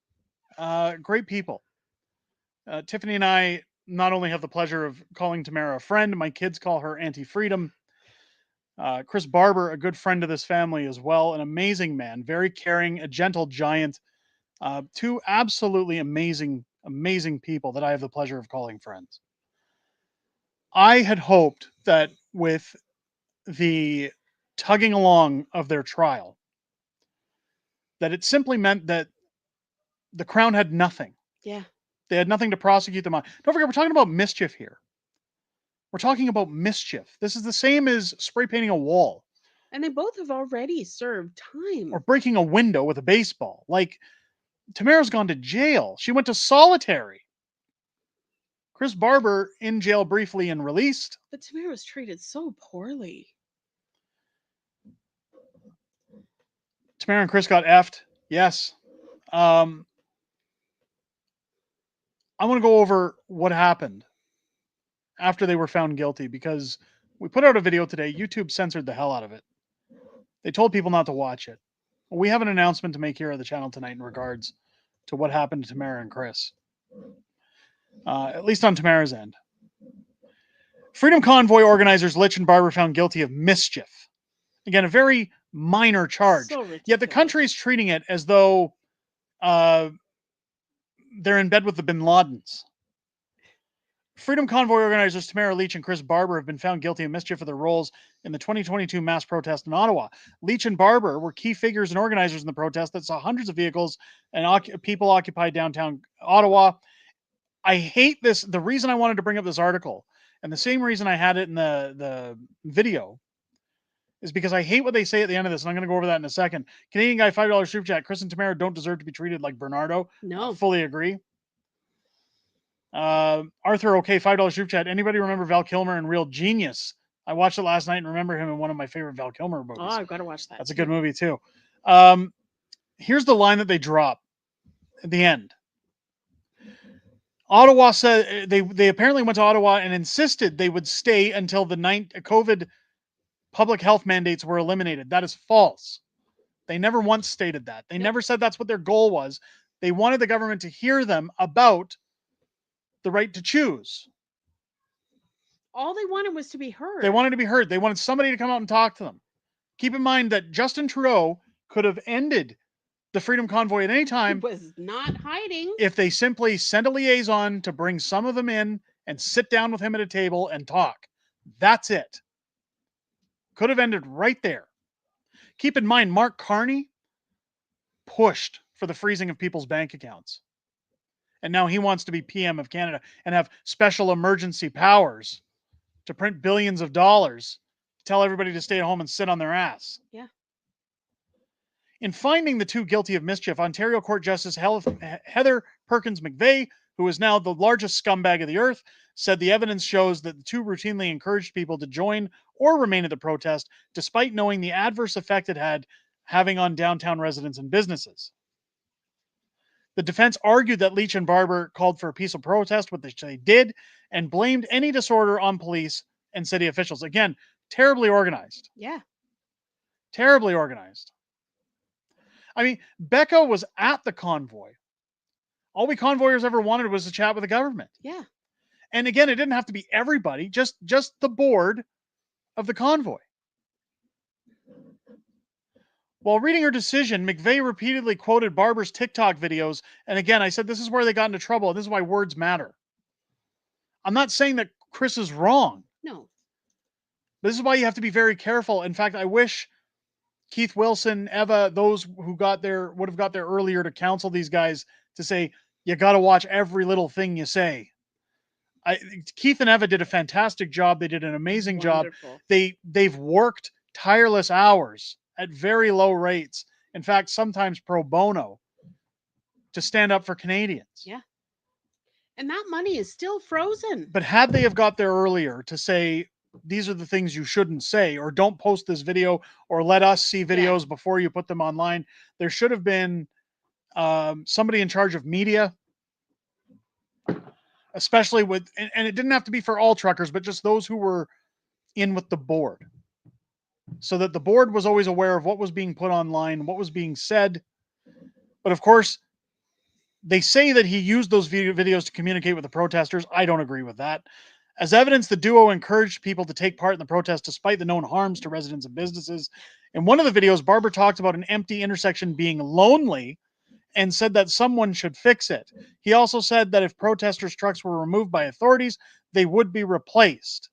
Great people. Tiffany and I not only have the pleasure of calling Tamara a friend, my kids call her Auntie Freedom. Chris Barber, a good friend of this family as well, an amazing man, very caring, a gentle giant. Two absolutely amazing people that I have the pleasure of calling friends. I had hoped that with the tugging along of their trial, that it simply meant that the Crown had nothing. Yeah. They had nothing to prosecute them on. Don't forget, we're talking about mischief here. We're talking about mischief. This is the same as spray painting a wall. And they both have already served time. Or breaking a window with a baseball. Like, Tamara's gone to jail. She went to solitary. Chris Barber in jail briefly and released. But Tamara was treated so poorly. Tamara and Chris got effed. Yes. I want to go over what happened after they were found guilty, because we put out a video today. YouTube censored the hell out of it. They told people not to watch it. We have an announcement to make here at the channel tonight in regards to what happened to Tamara and Chris. At least on Tamara's end. Freedom Convoy organizers Litch and Barber found guilty of mischief. Again, a very minor charge. Yet the country is treating it as though they're in bed with the Bin Ladens. Freedom Convoy organizers Tamara Leach and Chris Barber have been found guilty of mischief for their roles in the 2022 mass protest in Ottawa. Leach and Barber were key figures and organizers in the protest that saw hundreds of vehicles and people occupy downtown Ottawa. I hate this. The reason I wanted to bring up this article, and the same reason I had it in the video, is because I hate what they say at the end of this, and I'm going to go over that in a second. Canadian guy, $5 super chat. Chris and Tamara don't deserve to be treated like Bernardo. No. Fully agree. Arthur, okay, $5 super chat. Anybody remember Val Kilmer in Real Genius? I watched it last night and remember him in one of my favorite Val Kilmer movies. Oh, I've got to watch that. That's a good movie too. Here's the line that they drop at the end. Ottawa said they apparently went to Ottawa and insisted they would stay until the COVID public health mandates were eliminated. That is false. They never once stated that. They never said that's what their goal was. They wanted the government to hear them about the right to choose. All they wanted was to be heard. They wanted to be heard. They wanted somebody to come out and talk to them. Keep in mind that Justin Trudeau could have ended the Freedom Convoy at any time. He was not hiding. If they simply sent a liaison to bring some of them in and sit down with him at a table and talk. That's it. Could have ended right there. Keep in mind, Mark Carney pushed for the freezing of people's bank accounts. And now he wants to be PM of Canada and have special emergency powers to print billions of dollars, tell everybody to stay at home and sit on their ass. Yeah. In finding the two guilty of mischief, Ontario Court Justice Heather Perkins McVeigh, who is now the largest scumbag of the earth, said the evidence shows that the two routinely encouraged people to join or remain at the protest, despite knowing the adverse effect it had having on downtown residents and businesses. The defense argued that Leach and Barber called for a peaceful protest, which they did, and blamed any disorder on police and city officials. Again, terribly organized. Yeah. Terribly organized. I mean, Becca was at the convoy. All we convoyers ever wanted was to chat with the government. Yeah. And again, it didn't have to be everybody, just the board of the convoy. While reading her decision, McVeigh repeatedly quoted Barber's TikTok videos. And again, I said this is where they got into trouble. And this is why words matter. I'm not saying that Chris is wrong. No. This is why you have to be very careful. In fact, I wish Keith Wilson, Eva, those who would have got there earlier to counsel these guys to say, you got to watch every little thing you say. Keith and Eva did a fantastic job. They did an amazing job. They've worked tireless hours at very low rates. In fact, sometimes pro bono to stand up for Canadians. Yeah. And that money is still frozen. But had they have got there earlier to say, these are the things you shouldn't say, or don't post this video, or let us see videos before you put them online, there should have been somebody in charge of media, especially with, and it didn't have to be for all truckers, but just those who were in with the board, so that the board was always aware of what was being put online, what was being said. But of course, they say that he used those videos to communicate with the protesters. I don't agree with that. As evidence, the duo encouraged people to take part in the protest despite the known harms to residents and businesses. In one of the videos, Barber talked about an empty intersection being lonely and said that someone should fix it. He also said that if protesters' trucks were removed by authorities, they would be replaced.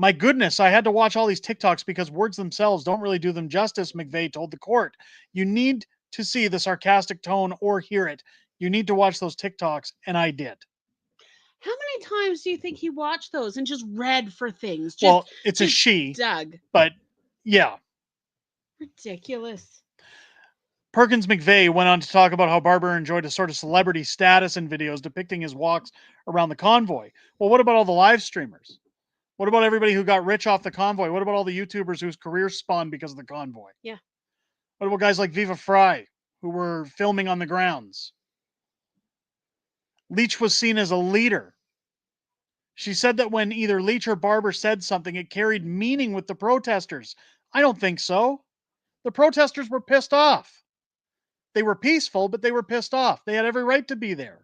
My goodness, I had to watch all these TikToks because words themselves don't really do them justice, McVeigh told the court. You need to see the sarcastic tone or hear it. You need to watch those TikToks, and I did. How many times do you think he watched those and just read for things? Well, it's a she. Doug. But, yeah. Ridiculous. Perkins McVeigh went on to talk about how Barber enjoyed a sort of celebrity status in videos depicting his walks around the convoy. Well, what about all the live streamers? What about everybody who got rich off the convoy? What about all the YouTubers whose careers spawned because of the convoy? Yeah. What about guys like Viva Fry, who were filming on the grounds? Leach was seen as a leader. She said that when either Leach or Barber said something, it carried meaning with the protesters. I don't think so. The protesters were pissed off. They were peaceful, but they were pissed off. They had every right to be there.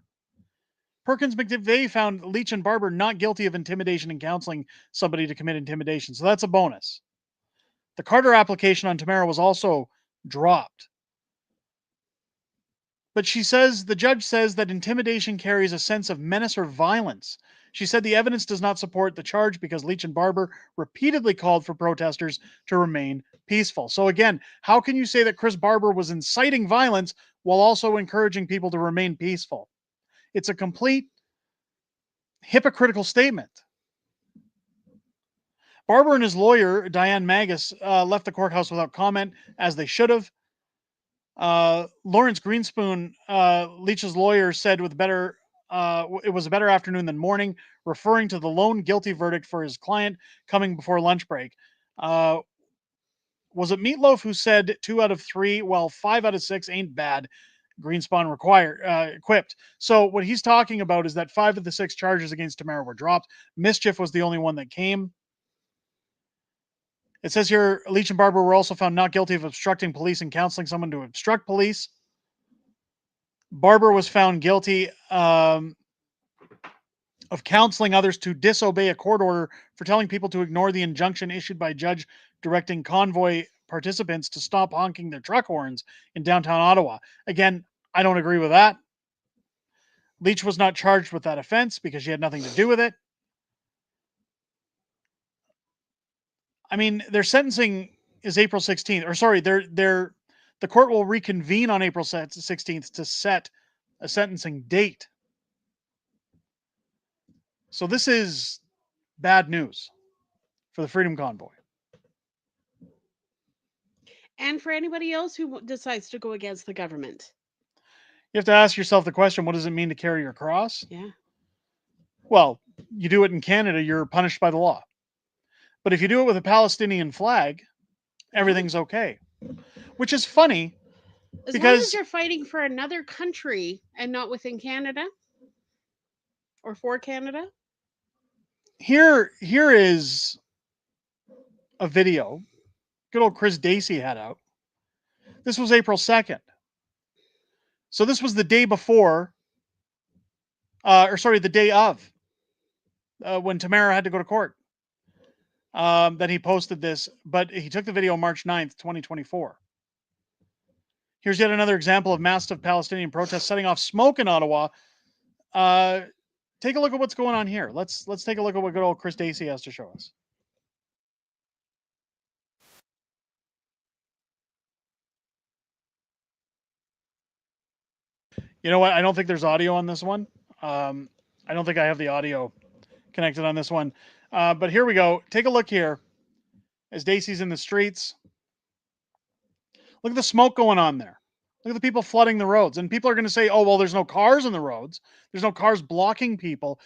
Perkins McVeigh found Leach and Barber not guilty of intimidation and counseling somebody to commit intimidation, so that's a bonus. The Carter application on Tamara was also dropped. But the judge says that intimidation carries a sense of menace or violence. She said the evidence does not support the charge because Leach and Barber repeatedly called for protesters to remain peaceful. So again, how can you say that Chris Barber was inciting violence while also encouraging people to remain peaceful? It's a complete hypocritical statement. Barber and his lawyer, Diane Magus, left the courthouse without comment, as they should have. Lawrence Greenspoon, Leach's lawyer, said it was a better afternoon than morning, referring to the lone guilty verdict for his client coming before lunch break. Was it Meatloaf who said 2 out of 3? Well, 5 out of 6 ain't bad. Greenspan equipped. So what he's talking about is that 5 of the 6 charges against Tamara were dropped. Mischief was the only one that came. It says here, Leach and Barber were also found not guilty of obstructing police and counseling someone to obstruct police. Barber was found guilty of counseling others to disobey a court order for telling people to ignore the injunction issued by a judge directing convoy participants to stop honking their truck horns in downtown Ottawa. Again, I don't agree with that. Leach was not charged with that offense because she had nothing to do with it. I mean, their sentencing is April 16th, or sorry, the court will reconvene on April 16th to set a sentencing date. So this is bad news for the Freedom Convoy. And for anybody else who decides to go against the government. You have to ask yourself the question, what does it mean to carry your cross? Yeah. Well, you do it in Canada, you're punished by the law. But if you do it with a Palestinian flag, everything's okay. Which is funny. As long as you're fighting for another country and not within Canada or for Canada. Here is a video good old Chris Dacey had out. This was April 2nd. So this was the day before, the day of, when Tamara had to go to court. that he posted this, but he took the video March 9th, 2024. Here's yet another example of massive Palestinian protests setting off smoke in Ottawa. Take a look at what's going on here. Let's take a look at what good old Chris Dacey has to show us. You know what? I don't think there's audio on this one. I don't think I have the audio connected on this one. But here we go. Take a look here as Dacey's in the streets. Look at the smoke going on there. Look at the people flooding the roads. And people are going to say, oh, well, there's no cars on the roads. There's no cars blocking people.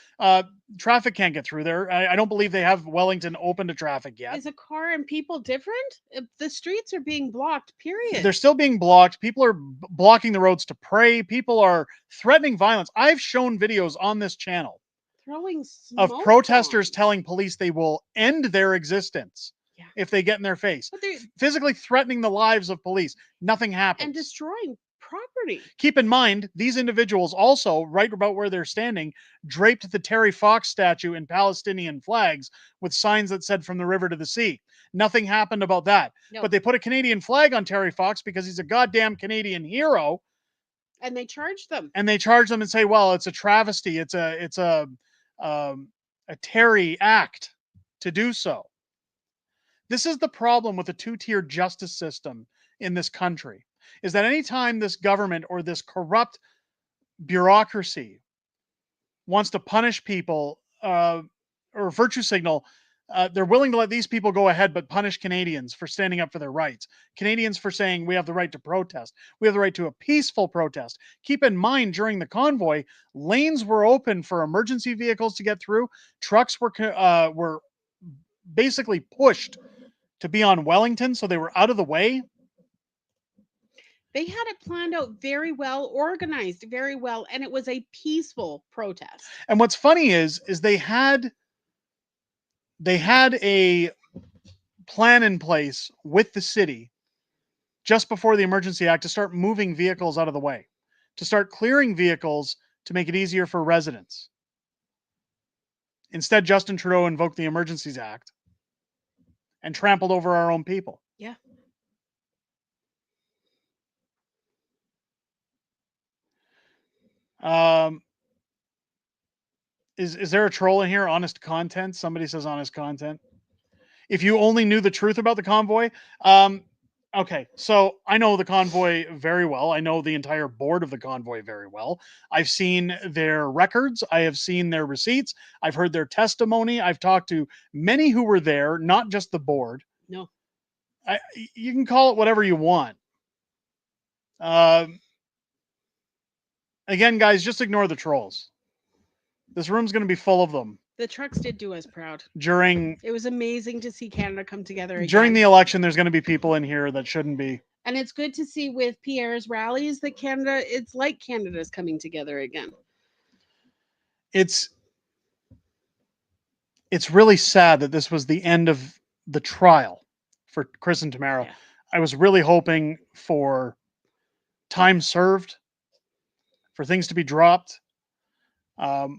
Traffic can't get through there. I don't believe they have Wellington open to traffic yet. Is a car and people different? The streets are being blocked, period. They're still being blocked. People are blocking the roads to pray. People are threatening violence. I've shown videos on this channel throwing of smoke protesters bombs. telling police they will end their existence if they get in their face. But they're Physically threatening the lives of police. Nothing happens. and destroying property. Keep in mind, these individuals also, right about where they're standing, draped the Terry Fox statue in Palestinian flags with signs that said from the river to the sea. Nothing happened about that. No. But they put a Canadian flag on Terry Fox because he's a goddamn Canadian hero. And they charge them. And they charge them and say, well, it's a travesty. It's a Terry act to do so. This is the problem with the two-tier justice system in this country, is that anytime this government or this corrupt bureaucracy wants to punish people or virtue signal, they're willing to let these people go ahead but punish Canadians for standing up for their rights. Canadians for saying we have the right to protest. We have the right to a peaceful protest. Keep in mind, during the convoy, lanes were open for emergency vehicles to get through. Trucks were basically pushed to be on Wellington, so they were out of the way. They had it planned out very well, organized very well, and it was a peaceful protest. And what's funny is they had a plan in place with the city just before the Emergency Act to start moving vehicles out of the way, to start clearing vehicles to make it easier for residents. Instead, Justin Trudeau invoked the Emergencies Act and trampled over our own people. Yeah. Is there a troll in here? Honest content? Somebody says honest content. If you only knew the truth about the convoy. Okay, so I know the convoy very well. I know the entire board of the convoy very well. I've seen their records. I have seen their receipts. I've heard their testimony. I've talked to many who were there, not just the board. No. You can call it whatever you want. Again, guys, just ignore the trolls. This room's going to be full of them. The trucks did do us proud. It was amazing to see Canada come together again. During the election, there's going to be people in here that shouldn't be. And it's good to see with Pierre's rallies that it's like Canada's coming together again. It's really sad that this was the end of the trial for Chris and Tamara. Yeah. I was really hoping for time served, for things to be dropped.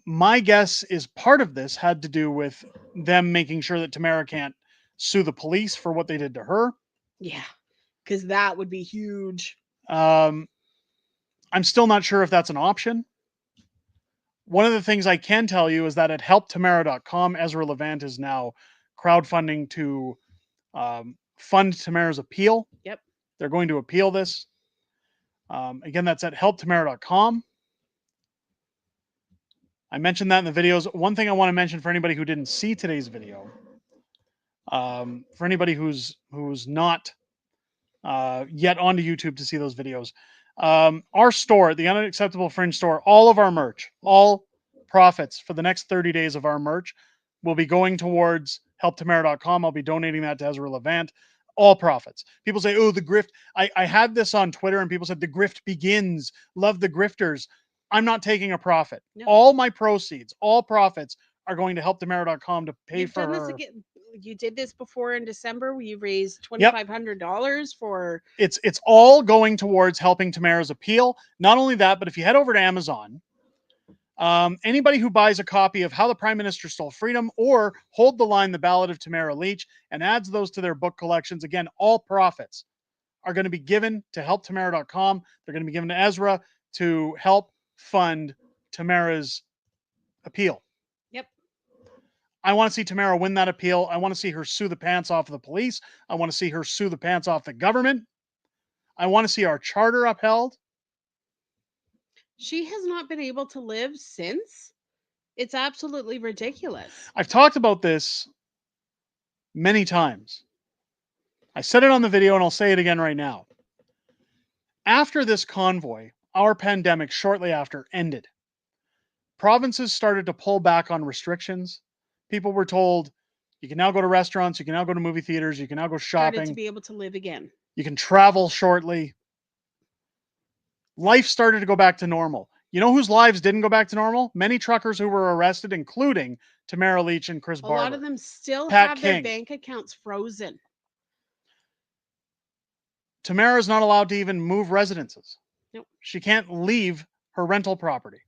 My guess is part of this had to do with them making sure that Tamara can't sue the police for what they did to her. Yeah, because that would be huge. I'm still not sure if that's an option. One of the things I can tell you is that at helptamara.com, Ezra Levant is now crowdfunding to fund Tamara's appeal. Yep. They're going to appeal this. Again, that's at helptamara.com. I mentioned that in the videos. One thing I want to mention for anybody who didn't see today's video, for anybody who's not yet onto YouTube to see those videos, our store, the Unacceptable Fringe store, all of our merch, all profits for the next 30 days of our merch will be going towards helptamara.com. I'll be donating that to Ezra Levant. All profits. People say, oh, the grift. I had this on Twitter and people said the grift begins. Love the grifters. I'm not taking a profit. No. All my proceeds, all profits are going to helptamara.com to pay for her. You did this before in December where you raised $2,500 for... It's all going towards helping Tamara's appeal. Not only that, but if you head over to Amazon, Anybody who buys a copy of How the Prime Minister Stole Freedom or Hold the Line, The Ballad of Tamara Leach, and adds those to their book collections, again, all profits are going to be given to helptamara.com. They're going to be given to Ezra to help fund Tamara's appeal. Yep. I want to see Tamara win that appeal. I want to see her sue the pants off of the police. I want to see her sue the pants off the government. I want to see our charter upheld. She has not been able to live since. It's absolutely ridiculous. I've talked about this many times. I said it on the video and I'll say it again right now. After this convoy, our pandemic shortly after ended. Provinces started to pull back on restrictions. People were told, you can now go to restaurants, you can now go to movie theaters, you can now go shopping. Started to be able to live again. You can travel shortly. Life started to go back to normal. You know whose lives didn't go back to normal? Many truckers who were arrested, including Tamara Leach and Chris Barber. A lot of them still Pat have King. their bank accounts frozen. Tamara is not allowed to even move residences. Nope. She can't leave her rental property.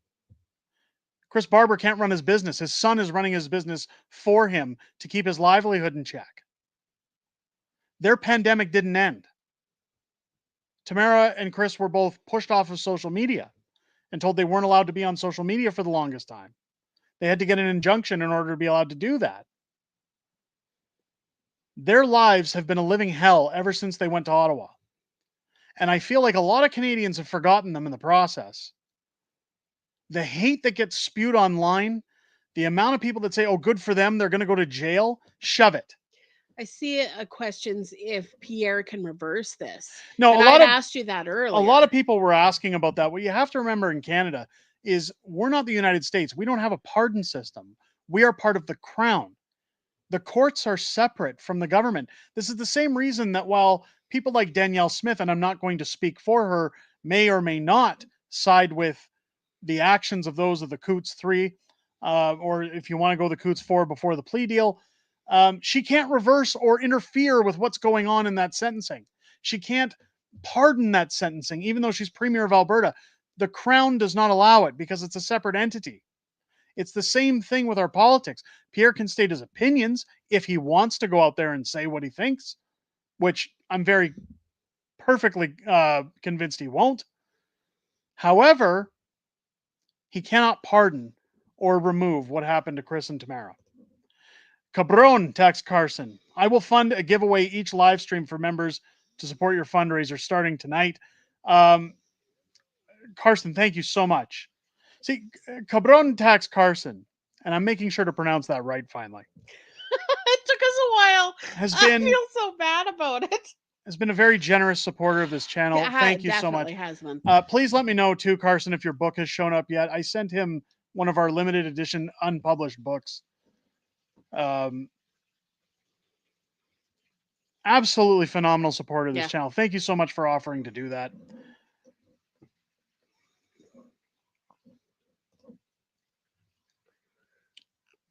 Chris Barber can't run his business. His son is running his business for him to keep his livelihood in check. Their pandemic didn't end. Tamara and Chris were both pushed off of social media and told they weren't allowed to be on social media for the longest time. They had to get an injunction in order to be allowed to do that. Their lives have been a living hell ever since they went to Ottawa. And I feel like a lot of Canadians have forgotten them in the process. The hate that gets spewed online, the amount of people that say, oh, good for them, they're going to go to jail, shove it. I see questions if Pierre can reverse this. No, and I asked you that earlier. A lot of people were asking about that. What you have to remember in Canada is we're not the United States. We don't have a pardon system. We are part of the Crown. The courts are separate from the government. This is the same reason that while people like Danielle Smith, and I'm not going to speak for her, may or may not side with the actions of those of the Coots 3, or if you want to go the Coots 4 before the plea deal, she can't reverse or interfere with what's going on in that sentencing. She can't pardon that sentencing, even though she's Premier of Alberta. The Crown does not allow it because it's a separate entity. It's the same thing with our politics. Pierre can state his opinions if he wants to go out there and say what he thinks, which I'm very perfectly convinced he won't. However, he cannot pardon or remove what happened to Chris and Tamara. Cabron, text Carson. I will fund a giveaway each live stream for members to support your fundraiser starting tonight. Carson, thank you so much. See, Cabron, text Carson, and I'm making sure to pronounce that right finally. It took us a while. I feel so bad about it. Has been a very generous supporter of this channel. Thank you so much. Has been. Please let me know too, Carson, if your book has shown up yet. I sent him one of our limited edition unpublished books. Absolutely phenomenal supporter of this channel. Thank you so much for offering to do that.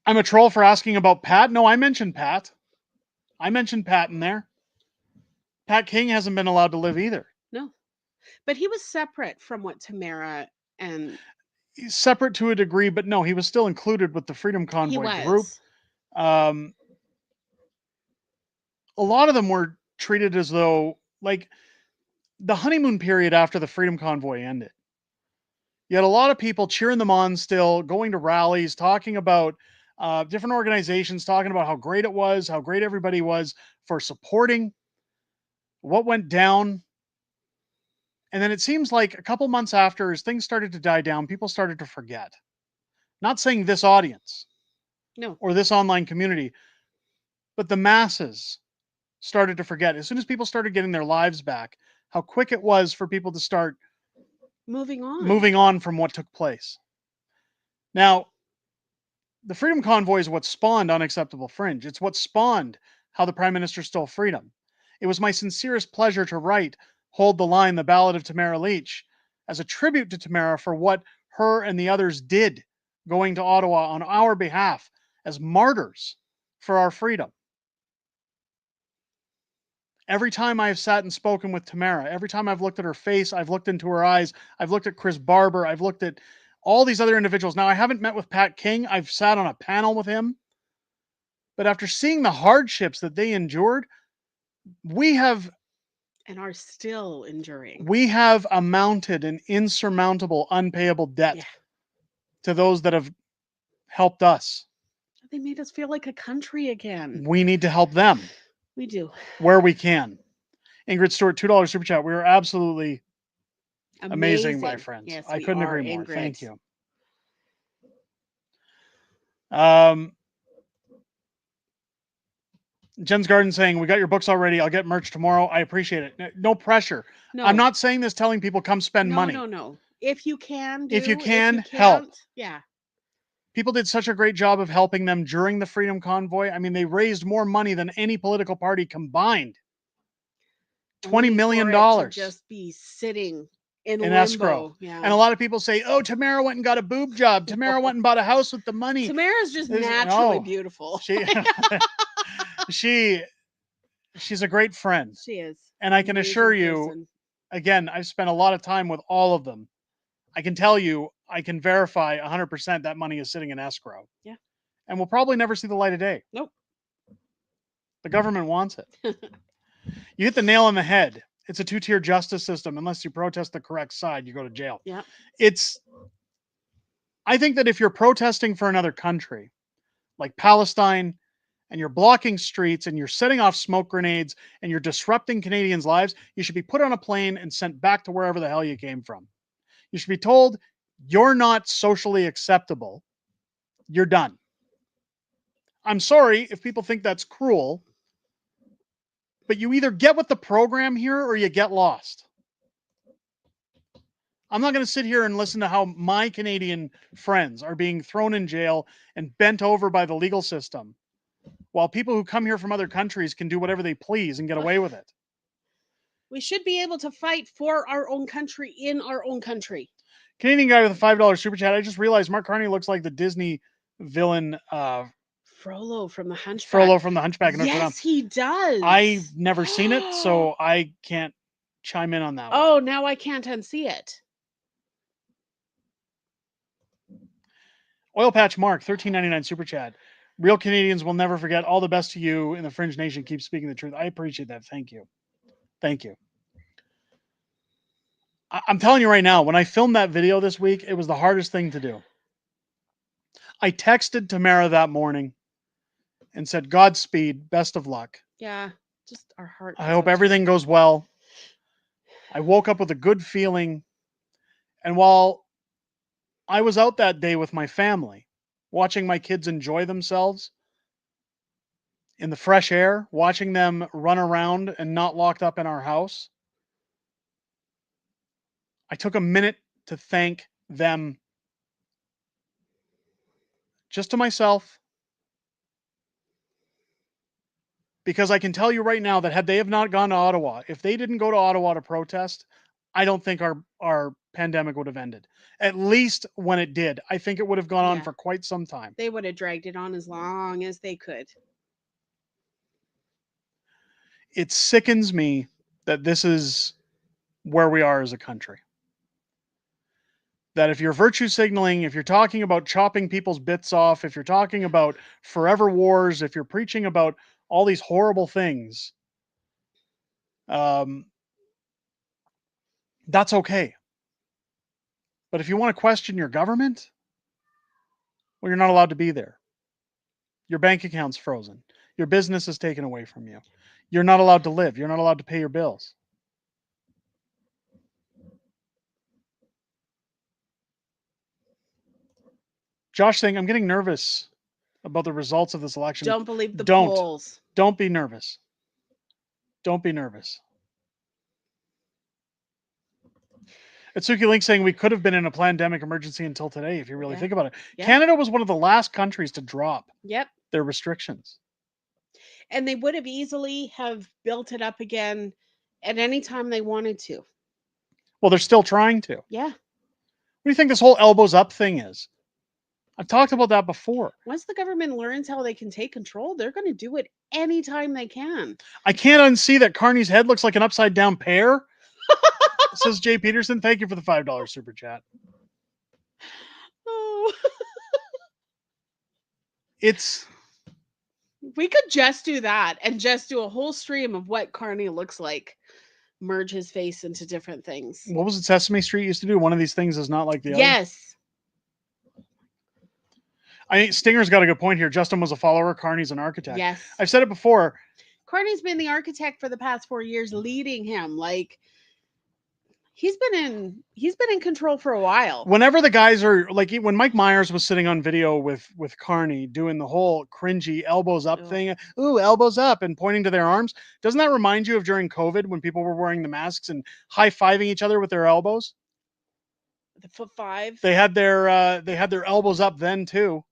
I'm a troll for asking about Pat. No, I mentioned Pat. I mentioned Pat in there. Pat King hasn't been allowed to live either. No, but he was separate from what Tamara and... He's separate to a degree, but no, he was still included with the Freedom Convoy group. A lot of them were treated as though, like, the honeymoon period after the Freedom Convoy ended. You had a lot of people cheering them on still, going to rallies, talking about different organizations, talking about how great it was, how great everybody was for supporting what went down. And then it seems like a couple months after, as things started to die down, people started to forget. Not saying this audience, no, or this online community, but the masses started to forget. As soon as people started getting their lives back, how quick it was for people to start moving on from what took place. Now, the Freedom Convoy is what spawned Unacceptable Fringe. It's what spawned How the Prime Minister Stole Freedom. It was my sincerest pleasure to write Hold the Line, The Ballad of Tamara Leach, as a tribute to Tamara for what her and the others did going to Ottawa on our behalf as martyrs for our freedom. Every time I've sat and spoken with Tamara, every time I've looked at her face, I've looked into her eyes, I've looked at Chris Barber, I've looked at all these other individuals. Now, I haven't met with Pat King. I've sat on a panel with him. But after seeing the hardships that they endured, we have and are still enduring. We have amounted an insurmountable, unpayable debt to those that have helped us. They made us feel like a country again. We need to help them. We do. Where we can. Ingrid Stewart, $2 super chat. We are absolutely amazing, my friends. Yes, I couldn't agree more. Ingrid. Thank you. Jen's Garden saying, we got your books already. I'll get merch tomorrow. I appreciate it. No pressure. No. I'm not saying this telling people come spend money. No. If you can, if you can, help. Yeah. People did such a great job of helping them during the Freedom Convoy. I mean, they raised more money than any political party combined. $20 million. To just be sitting in limbo. Escrow. Yeah. And a lot of people say, oh, Tamara went and got a boob job. Tamara went and bought a house with the money. Tamara's just naturally beautiful. She's a great friend. She is. And I can assure you, again, I've spent a lot of time with all of them. I can tell you, I can verify 100% that money is sitting in escrow. Yeah. And we'll probably never see the light of day. Nope. The government wants it. You hit the nail on the head. It's a two-tier justice system. Unless you protest the correct side, you go to jail. Yeah. I think that if you're protesting for another country, like Palestine, and you're blocking streets and you're setting off smoke grenades and you're disrupting Canadians' lives, you should be put on a plane and sent back to wherever the hell you came from. You should be told, you're not socially acceptable. You're done. I'm sorry if people think that's cruel, but you either get with the program here or you get lost. I'm not going to sit here and listen to how my Canadian friends are being thrown in jail and bent over by the legal system, while people who come here from other countries can do whatever they please and get away with it. We should be able to fight for our own country in our own country. Canadian guy with a $5 super chat. I just realized Mark Carney looks like the Disney villain Frollo from the Hunchback. Frollo from the Hunchback. Yes, he does. I've never seen it, so I can't chime in on that one. Oh, now I can't unsee it. Oil Patch Mark, $13.99 super chat. Real Canadians will never forget. All the best to you in the Fringe Nation. Keep speaking the truth. I appreciate that. Thank you. Thank you. I'm telling you right now, when I filmed that video this week, it was the hardest thing to do. I texted Tamara that morning and said, Godspeed, best of luck. Yeah, just our heart. I hope everything goes well. I woke up with a good feeling. And while I was out that day with my family, watching my kids enjoy themselves in the fresh air, watching them run around and not locked up in our house, I took a minute to thank them, just to myself, because I can tell you right now that had they have not gone to Ottawa, if they didn't go to Ottawa to protest, I don't think our pandemic would have ended. At least when it did. I think it would have gone on for quite some time. They would have dragged it on as long as they could. It sickens me that this is where we are as a country. That if you're virtue signaling, if you're talking about chopping people's bits off, if you're talking about forever wars, if you're preaching about all these horrible things, that's okay. But if you want to question your government, well, you're not allowed to be there. Your bank account's frozen. Your business is taken away from you. You're not allowed to live. You're not allowed to pay your bills. Josh saying, I'm getting nervous about the results of this election. Don't believe the polls. Don't be nervous. Don't be nervous. Atsuki Link saying we could have been in a pandemic emergency until today, if you really think about it. Yeah. Canada was one of the last countries to drop Yep. their restrictions. And they would have easily have built it up again at any time they wanted to. Well, they're still trying to. Yeah. What do you think this whole elbows up thing is? I've talked about that before. Once the government learns how they can take control, they're going to do it anytime they can. I can't unsee that Carney's head looks like an upside down pear. Says Jay Peterson. Thank you for the $5 super chat. Oh. It's We could just do that and just do a whole stream of what Carney looks like. Merge his face into different things. what was it Sesame Street used to do? One of these things is not like the other. Yes. I mean, Stinger's got a good point here. Justin was a follower. Carney's an architect. Yes. I've said it before. Carney's been the architect for the past 4 years, leading him. Like he's been in control for a while. Whenever the guys are like, when Mike Myers was sitting on video with Carney doing the whole cringy elbows up thing, ooh, elbows up, and pointing to their arms, doesn't that remind you of during COVID when people were wearing the masks and high-fiving each other with their elbows? The foot five. They had their elbows up then too.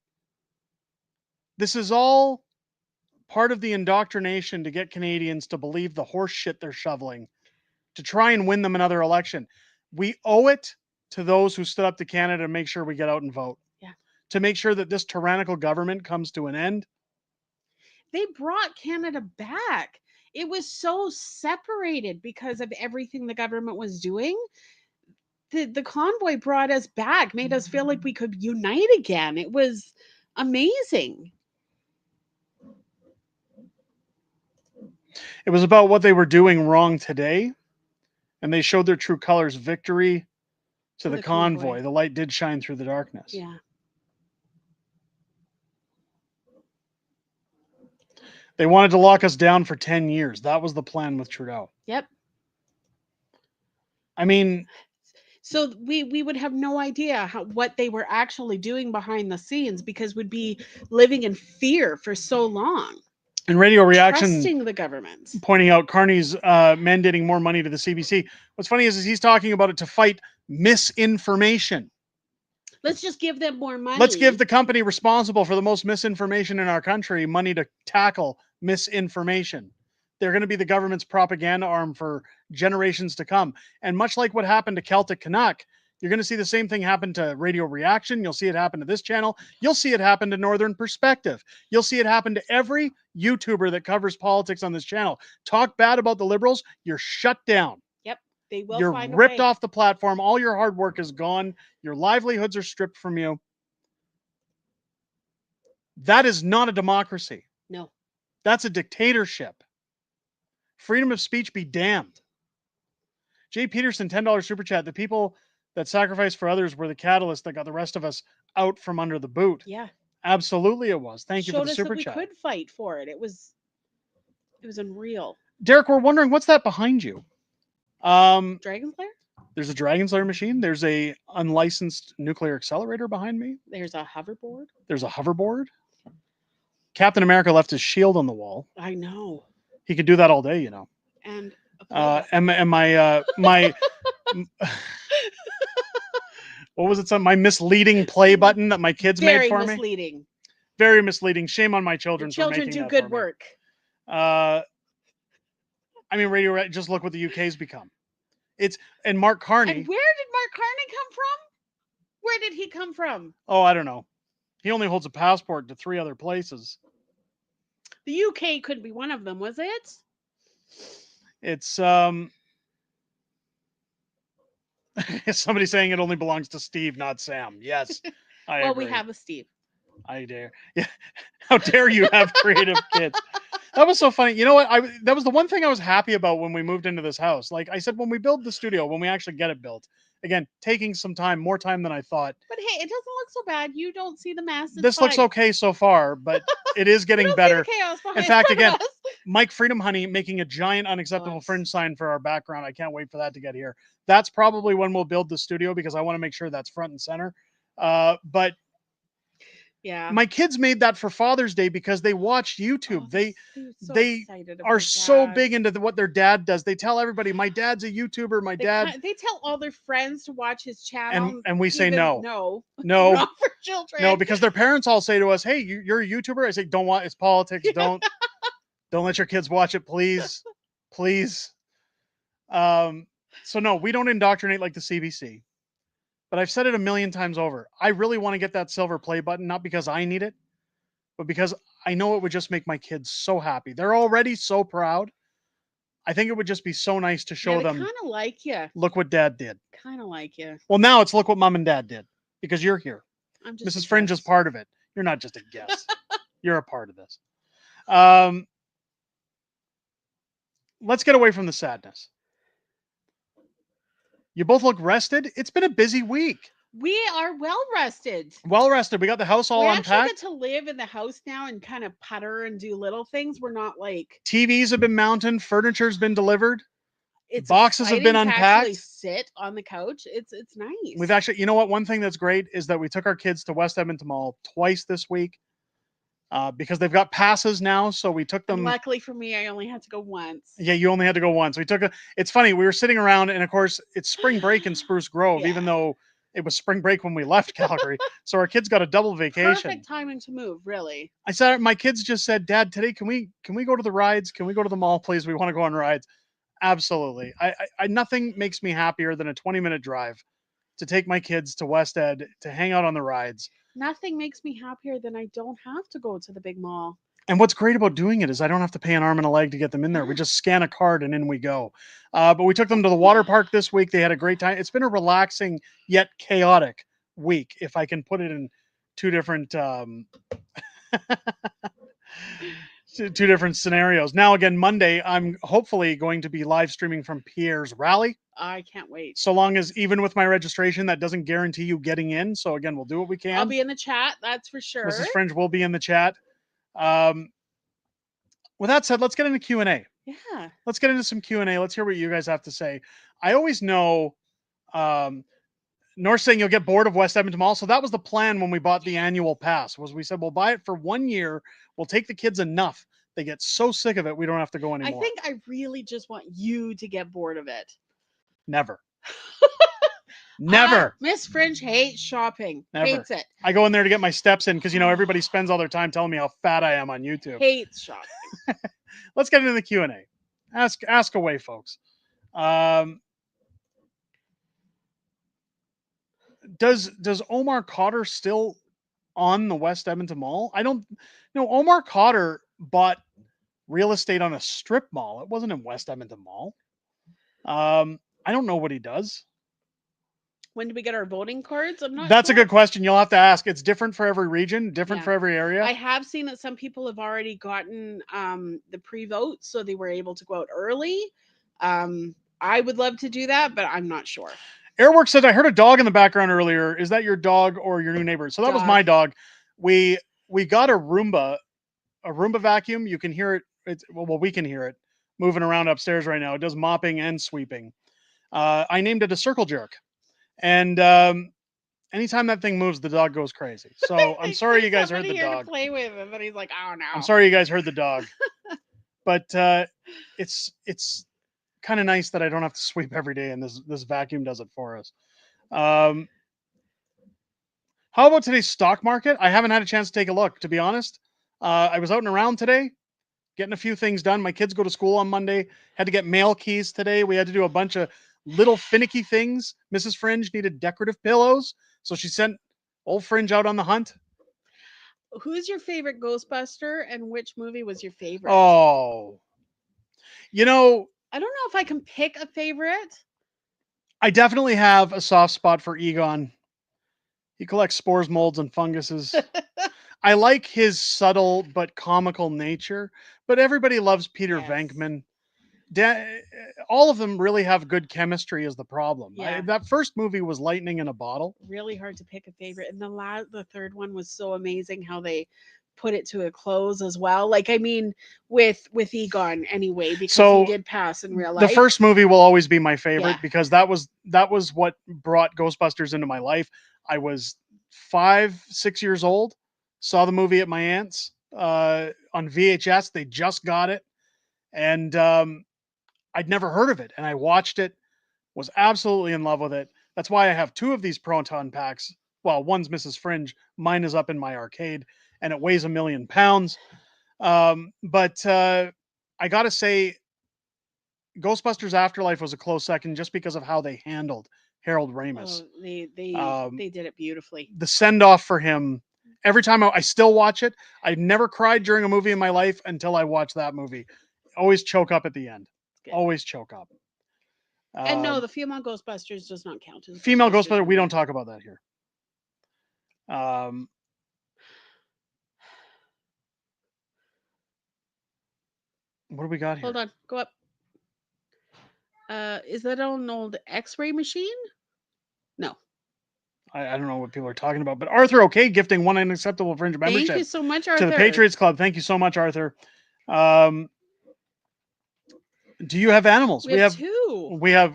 This is all part of the indoctrination to get Canadians to believe the horse shit they're shoveling to try and win them another election. We owe it to those who stood up to Canada to make sure we get out and vote. Yeah. To make sure that this tyrannical government comes to an end. They brought Canada back. It was so separated because of everything the government was doing. The convoy brought us back, made us feel like we could unite again. It was amazing. It was about what they were doing wrong today, and they showed their true colors. Victory to the convoy. The light did shine through the darkness. Yeah. They wanted to lock us down for 10 years. That was the plan with Trudeau. Yep. I mean, so we would have no idea what they were actually doing behind the scenes because we'd be living in fear for so long. And Radio Reaction Trusting the government, pointing out Carney's mandating more money to the CBC. What's funny is he's talking about it to fight misinformation. Let's just give them more money. Let's give the company responsible for the most misinformation in our country money to tackle misinformation. They're going to be the government's propaganda arm for generations to come. And much like what happened to Celtic Canuck, you're going to see the same thing happen to Radio Reaction. You'll see it happen to this channel. You'll see it happen to Northern Perspective. You'll see it happen to every YouTuber that covers politics on this channel. Talk bad about the Liberals, you're shut down. Yep, they will. You're find ripped a way. off the platform. All your hard work is gone. Your livelihoods are stripped from you. That is not a democracy. No. That's a dictatorship. Freedom of speech be damned. Jay Peterson, $10 super chat. The people that sacrificed for others were the catalyst that got the rest of us out from under the boot. Yeah. Absolutely it was. Thank you for Showed the us super that chat. we could fight for it. It was unreal. Derek, we're wondering what's that behind you? Dragon Slayer? There's a Dragon Slayer machine. There's a unlicensed nuclear accelerator behind me. There's a hoverboard. There's a hoverboard. Captain America left his shield on the wall. I know. He could do that all day, you know. And my what was it? My misleading play button that my kids made for me. Very misleading. Very misleading. Shame on my children. The children for making do that good for me. work. I mean, just look what the UK's become. And Mark Carney. And where did Mark Carney come from? Where did he come from? Oh, I don't know. He only holds a passport to 3 other places. The UK could be one of them, was it? It's somebody saying it only belongs to Steve, not Sam. Yes, I well, agree. we have a Steve. I dare. Yeah. How dare you have creative kids? That was so funny. You know what? That was the one thing I was happy about when we moved into this house. Like I said, when we build the studio, when we actually get it built, again, taking some time, more time than I thought. But hey, it doesn't look so bad. You don't see the mess. It's This looks fine. okay so far, but it is getting better. In fact, again, us. Mike Freedom Honey making a giant unacceptable fringe sign for our background. I can't wait for that to get here. That's probably when we'll build the studio because I want to make sure that's front and center. But yeah, my kids made that for Father's Day because they watched YouTube. So they are so big into what their dad does. They tell everybody, my dad's a YouTuber. My dad. They tell all their friends to watch his channel. And we say no. No. No. Not for children. No, because their parents all say to us, hey, you're a YouTuber. I say, don't want, it's politics. Don't let your kids watch it, please. Please. So no, we don't indoctrinate like the CBC. But I've said it a million times over. I really want to get that silver play button, not because I need it, but because I know it would just make my kids so happy. They're already so proud. I think it would just be so nice to show them. Kind of like you. Look what Dad did. Kind of like you. Well, now it's look what Mom and Dad did. because you're here. I'm just Mrs. a Fringe is guest. part of it. You're not just a guest. You're a part of this. Let's get away from the sadness. You both look rested. It's been a busy week. We are well rested. Well rested. We got the house all We actually unpacked. get to live in the house now and kind of putter and do little things. We're not like TVs have been mounted. Furniture's been delivered. it's Boxes have been exciting to actually unpacked. sit on the couch. It's nice. We've actually, you know what? One thing that's great is that we took our kids to West Edmonton Mall twice this week because they've got passes now. So we took them. And luckily for me, I only had to go once. Yeah, you only had to go once. We took a. It's funny. We were sitting around, and of course, it's spring break in Spruce Grove, even though it was spring break when we left Calgary. So our kids got a double vacation. Perfect timing to move, really. I said, my kids just said, "Dad, today can we go to the rides? Can we go to the mall, please? We want to go on rides." Absolutely. I nothing makes me happier than a 20-minute drive to take my kids to West Ed to hang out on the rides. Nothing makes me happier than I don't have to go to the big mall. And what's great about doing it is I don't have to pay an arm and a leg to get them in there. We just scan a card and in we go. But we took them to the water park this week. They had a great time. It's been a relaxing yet chaotic week, if I can put it in two different two different scenarios. Now, again, Monday, I'm hopefully going to be live streaming from Pierre's rally. I can't wait. So long as, even with my registration, that doesn't guarantee you getting in. So again, we'll do what we can. I'll be in the chat, that's for sure. Mrs. Fringe will be in the chat. With that said, let's get into Q&A. Yeah. Let's get into some Q&A. Let's hear what you guys have to say. I always know, North saying you'll get bored of West Edmonton Mall. So that was the plan when we bought the annual pass, was we said, we'll buy it for 1 year. We'll take the kids enough. They get so sick of it, we don't have to go anymore. I think I really just want you to get bored of it. Never. Never. Miss Fringe hates shopping. Never. Hates it. I go in there to get my steps in because, you know, everybody spends all their time telling me how fat I am on YouTube. Hates shopping. Let's get into the Q&A. Ask away, folks. Does Omar Cotter still on the West Edmonton Mall? I don't know. Omar Cotter bought real estate on a strip mall. It wasn't in West Edmonton Mall. I don't know what he does. When do we get our voting cards? I'm not That's sure. a good question. You'll have to ask. It's different for every region, different for every area. I have seen that some people have already gotten the pre-vote, so they were able to go out early. I would love to do that, but I'm not sure. Airwork said, I heard a dog in the background earlier. Is that your dog or your new neighbor? So that was my dog. We got a Roomba vacuum. You can hear it. Well, we can hear it moving around upstairs right now. It does mopping and sweeping. I named it a circle jerk. And anytime that thing moves, the dog goes crazy. So I'm sorry you guys heard the dog. To play with him, but he's like, oh no. I'm sorry you guys heard the dog. But it's kind of nice that I don't have to sweep every day, and this vacuum does it for us. How about today's stock market? I haven't had a chance to take a look, to be honest. I was out and around today, getting a few things done. My kids go to school on Monday. Had to get mail keys today. We had to do a bunch of little finicky things. Mrs. Fringe needed decorative pillows, so she sent old Fringe out on the hunt. Who's your favorite Ghostbuster, and which movie was your favorite? Oh, you know, I don't know if I can pick a favorite. I definitely have a soft spot for Egon. He collects spores, molds, and funguses. I like his subtle but comical nature, but everybody loves Peter Venkman. All of them really have good chemistry is the problem. Yeah. That first movie was lightning in a bottle. Really hard to pick a favorite. And the third one was so amazing how they put it to a close as well. Like, I mean, with Egon anyway, because he did pass in real life. The first movie will always be my favorite because that was what brought Ghostbusters into my life. I was 5-6 years old, saw the movie at my aunt's on VHS. They just got it. And I'd never heard of it, and I watched it, was absolutely in love with it. That's why I have 2 of these Proton packs. Well, one's Mrs. Fringe, mine is up in my arcade, and it weighs 1 million pounds. But I gotta say, Ghostbusters Afterlife was a close second just because of how they handled Harold Ramis. Oh, they did it beautifully. The send-off for him, every time I still watch it. I never cried during a movie in my life until I watched that movie. Always choke up at the end. Always choke up. And no, the female Ghostbusters does not count as female Ghostbuster. We don't talk about that here. Um, what do we got here? Hold on, go up. Is that an old X-ray machine? No. I don't know what people are talking about, but Arthur OK gifting one unacceptable Fringe membership. Thank you so much, to Arthur. the Patriots Club. Thank you so much, Arthur. Do you have animals? We have two. We have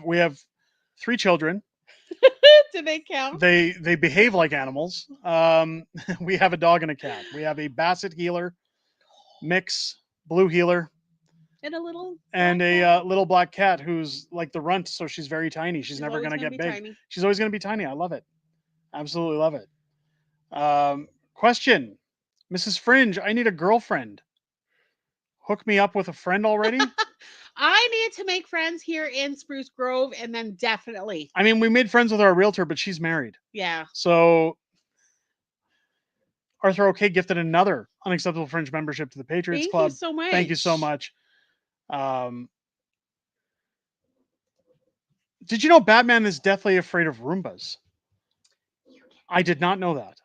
3 children. Do they count? They behave like animals. We have a dog and a cat. We have a Basset Heeler mix, blue heeler, And a little little black cat who's like the runt, so she's very tiny. She's never always going to gonna get be big. tiny. She's always going to be tiny. I love it. Absolutely love it. Question, Mrs. Fringe, I need a girlfriend. Hook me up with a friend already? I need to make friends here in Spruce Grove, and then definitely. I mean, we made friends with our realtor, but she's married. Yeah. So Arthur OK gifted another unacceptable Fringe membership to the Patriots Club. Thank you so much. Thank you so much. Did you know Batman is deathly afraid of Roombas? I did not know that.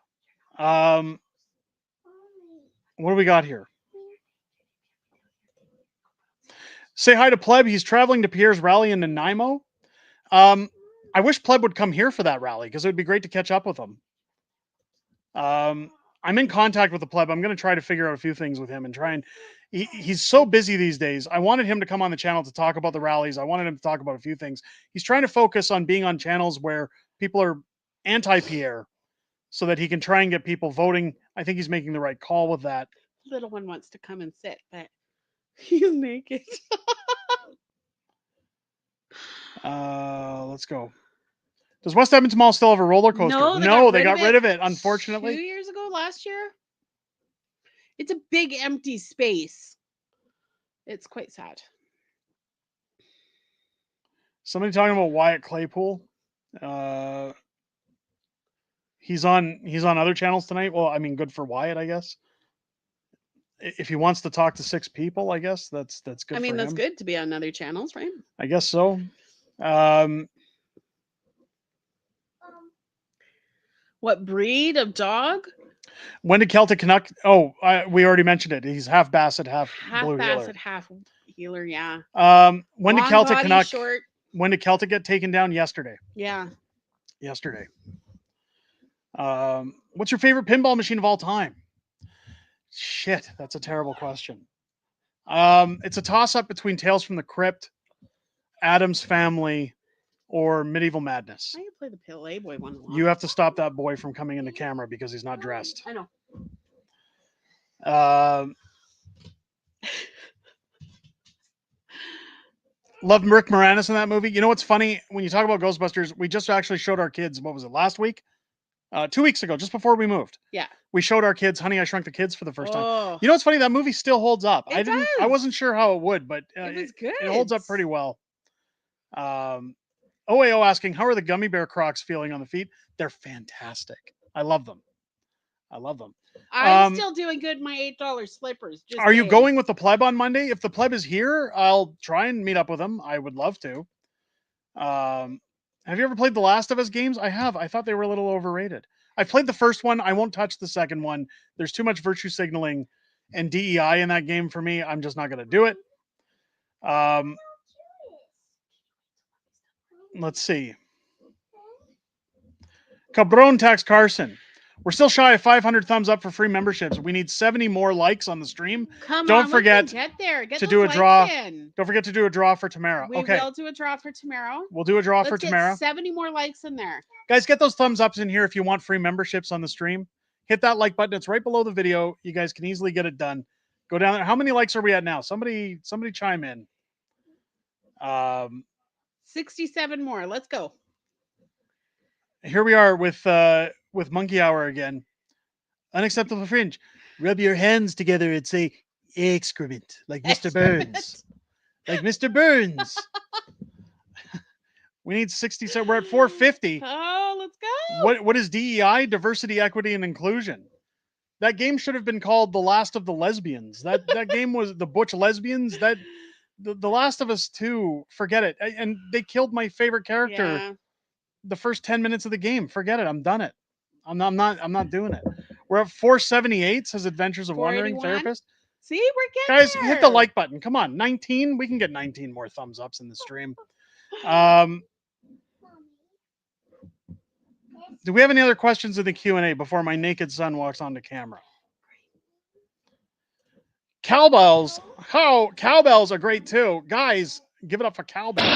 What do we got here? Say hi to Pleb. He's traveling to Pierre's rally in Nanaimo. I wish Pleb would come here for that rally because it would be great to catch up with him. I'm in contact with the Pleb. I'm going to try to figure out a few things with him and try and. He's so busy these days. I wanted him to come on the channel to talk about the rallies. I wanted him to talk about a few things. He's trying to focus on being on channels where people are anti-Pierre so that he can try and get people voting. I think he's making the right call with that. Little one wants to come and sit, but he's naked. Let's go. Does West Edmonton Mall still have a roller coaster? No, they got rid of it, unfortunately. 2 years ago, last year. It's a big empty space. It's quite sad. Somebody talking about Wyatt Claypool. He's on other channels tonight. Well, I mean, good for Wyatt, I guess. If he wants to talk to 6 people, I guess that's good. I mean, for that's him. good to be on other channels, right? I guess so. What breed of dog? When did Celtic Canuck? Oh, we already mentioned it. He's half Basset, half blue Basset, heeler. half healer. Yeah. When did Long Celtic body, Canuck? short. When did Celtic get taken down? Yesterday. Yeah. Yesterday. What's your favorite pinball machine of all time? Shit, that's a terrible question. It's a toss-up between Tales from the Crypt, Addams Family, or Medieval Madness. I play the Playboy one a lot. You have to stop that boy from coming into camera because he's not dressed. I know. Loved Rick Moranis in that movie. You know what's funny? When you talk about Ghostbusters, we just actually showed our kids, what was it, last week? 2 weeks ago, just before we moved. Yeah. We showed our kids Honey, I Shrunk the Kids for the first time. Oh. You know what's funny? That movie still holds up. It does. I wasn't sure how it would, but It was good. It holds up pretty well. OAO asking, how are the gummy bear Crocs feeling on the feet? They're fantastic. I love them. I'm still doing good. My $8 slippers. Just Are you saying. going with the Pleb on Monday? If the Pleb is here, I'll try and meet up with him. I would love to. Have you ever played the Last of Us games? I have. I thought they were a little overrated. I played the first one. I won't touch the second one. There's too much virtue signaling and DEI in that game for me. I'm just not going to do it. Let's see. Cabron Tax Carson. We're still shy of 500 thumbs up for free memberships. We need 70 more likes on the stream. Don't forget to do a draw. Don't forget to do a draw for tomorrow. We will do a draw for tomorrow. We'll do a draw for tomorrow. 70 more likes in there. Guys, get those thumbs ups in here if you want free memberships on the stream. Hit that like button. It's right below the video. You guys can easily get it done. Go down there. How many likes are we at now? Somebody chime in. 67 more. Let's go. Here we are with Monkey Hour again. Unacceptable Fringe. Rub your hands together and say excrement, like Mr. Burns. Like Mr. Burns. We need 67. We're at 450. Oh, let's go. What is DEI? Diversity, equity, and inclusion. That game should have been called The Last of the Lesbians. That game was the Butch Lesbians. That the Last of Us 2. Forget it. And they killed my favorite character. Yeah. The first 10 minutes of the game. Forget it. I'm done. I'm not doing it. We're at 478, says Adventures of Wandering 481. Therapist. See, we're getting Guys, there. hit the like button. Come on, 19. We can get 19 more thumbs ups in the stream. Do we have any other questions in the Q&A before my naked son walks onto camera? Cowbells. Cowbells are great too. Guys, give it up for cowbells.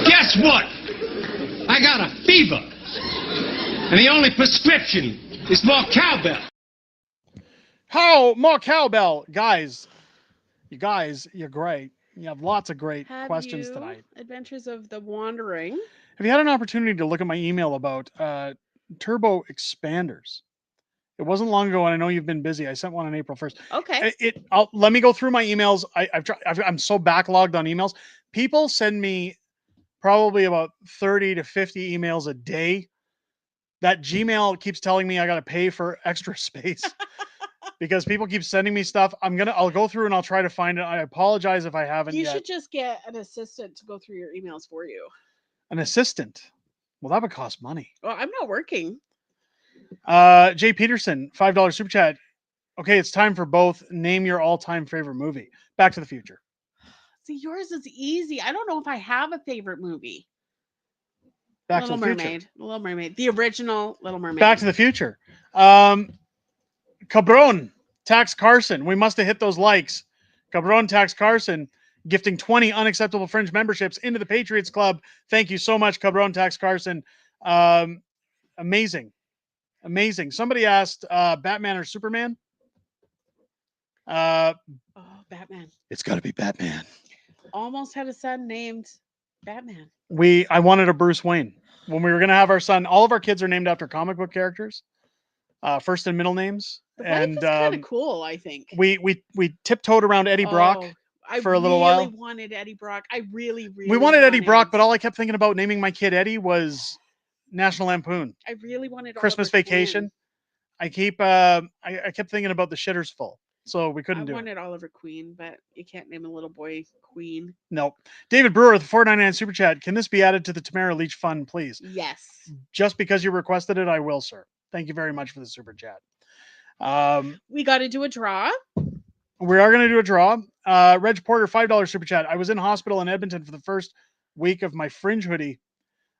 Guess what? I got a fever. And the only prescription is more cowbell. More cowbell. Guys, you're great. You have lots of great questions tonight. Adventures of the Wandering. Have you had an opportunity to look at my email about turbo expanders? It wasn't long ago, and I know you've been busy. I sent one on April 1st. Okay. Let me go through my emails. I'm so backlogged on emails. People send me probably about 30 to 50 emails a day. That Gmail keeps telling me I got to pay for extra space because people keep sending me stuff. I'll go through and I'll try to find it. I apologize if I haven't yet. You should just get an assistant to go through your emails for you. An assistant? Well, that would cost money. Well, I'm not working. Jay Peterson, $5 super chat. Okay, it's time for both. Name your all-time favorite movie. Back to the Future. See, yours is easy. I don't know if I have a favorite movie. Little Mermaid. Little Mermaid. The original Little Mermaid. Back to the Future. Cabron, Tax Carson. We must have hit those likes. Cabron, Tax Carson, gifting 20 unacceptable Fringe memberships into the Patriots Club. Thank you so much, Cabron, Tax Carson. Amazing. Somebody asked Batman or Superman. Batman. It's got to be Batman. Almost had a son named Batman. I wanted a Bruce Wayne. When we were going to have our son, all of our kids are named after comic book characters, first and middle names. And kind of cool, I think. We tiptoed around Eddie Brock for a little while. I really wanted Eddie Brock. We wanted Eddie Brock, but all I kept thinking about naming my kid Eddie was National Lampoon. I really wanted Christmas Oliver Vacation. Queen. I kept thinking about the Shitters Full, so we couldn't do it. I wanted Oliver Queen, but you can't name a little boy Queen. No. David Brewer with the $4.99 super chat. Can this be added to the Tamara Leach fund, please? Yes. Just because you requested it, I will, sir. Thank you very much for the super chat. We got to do a draw. We are going to do a draw. Reg Porter, $5 super chat. I was in hospital in Edmonton for the first week of my Fringe hoodie.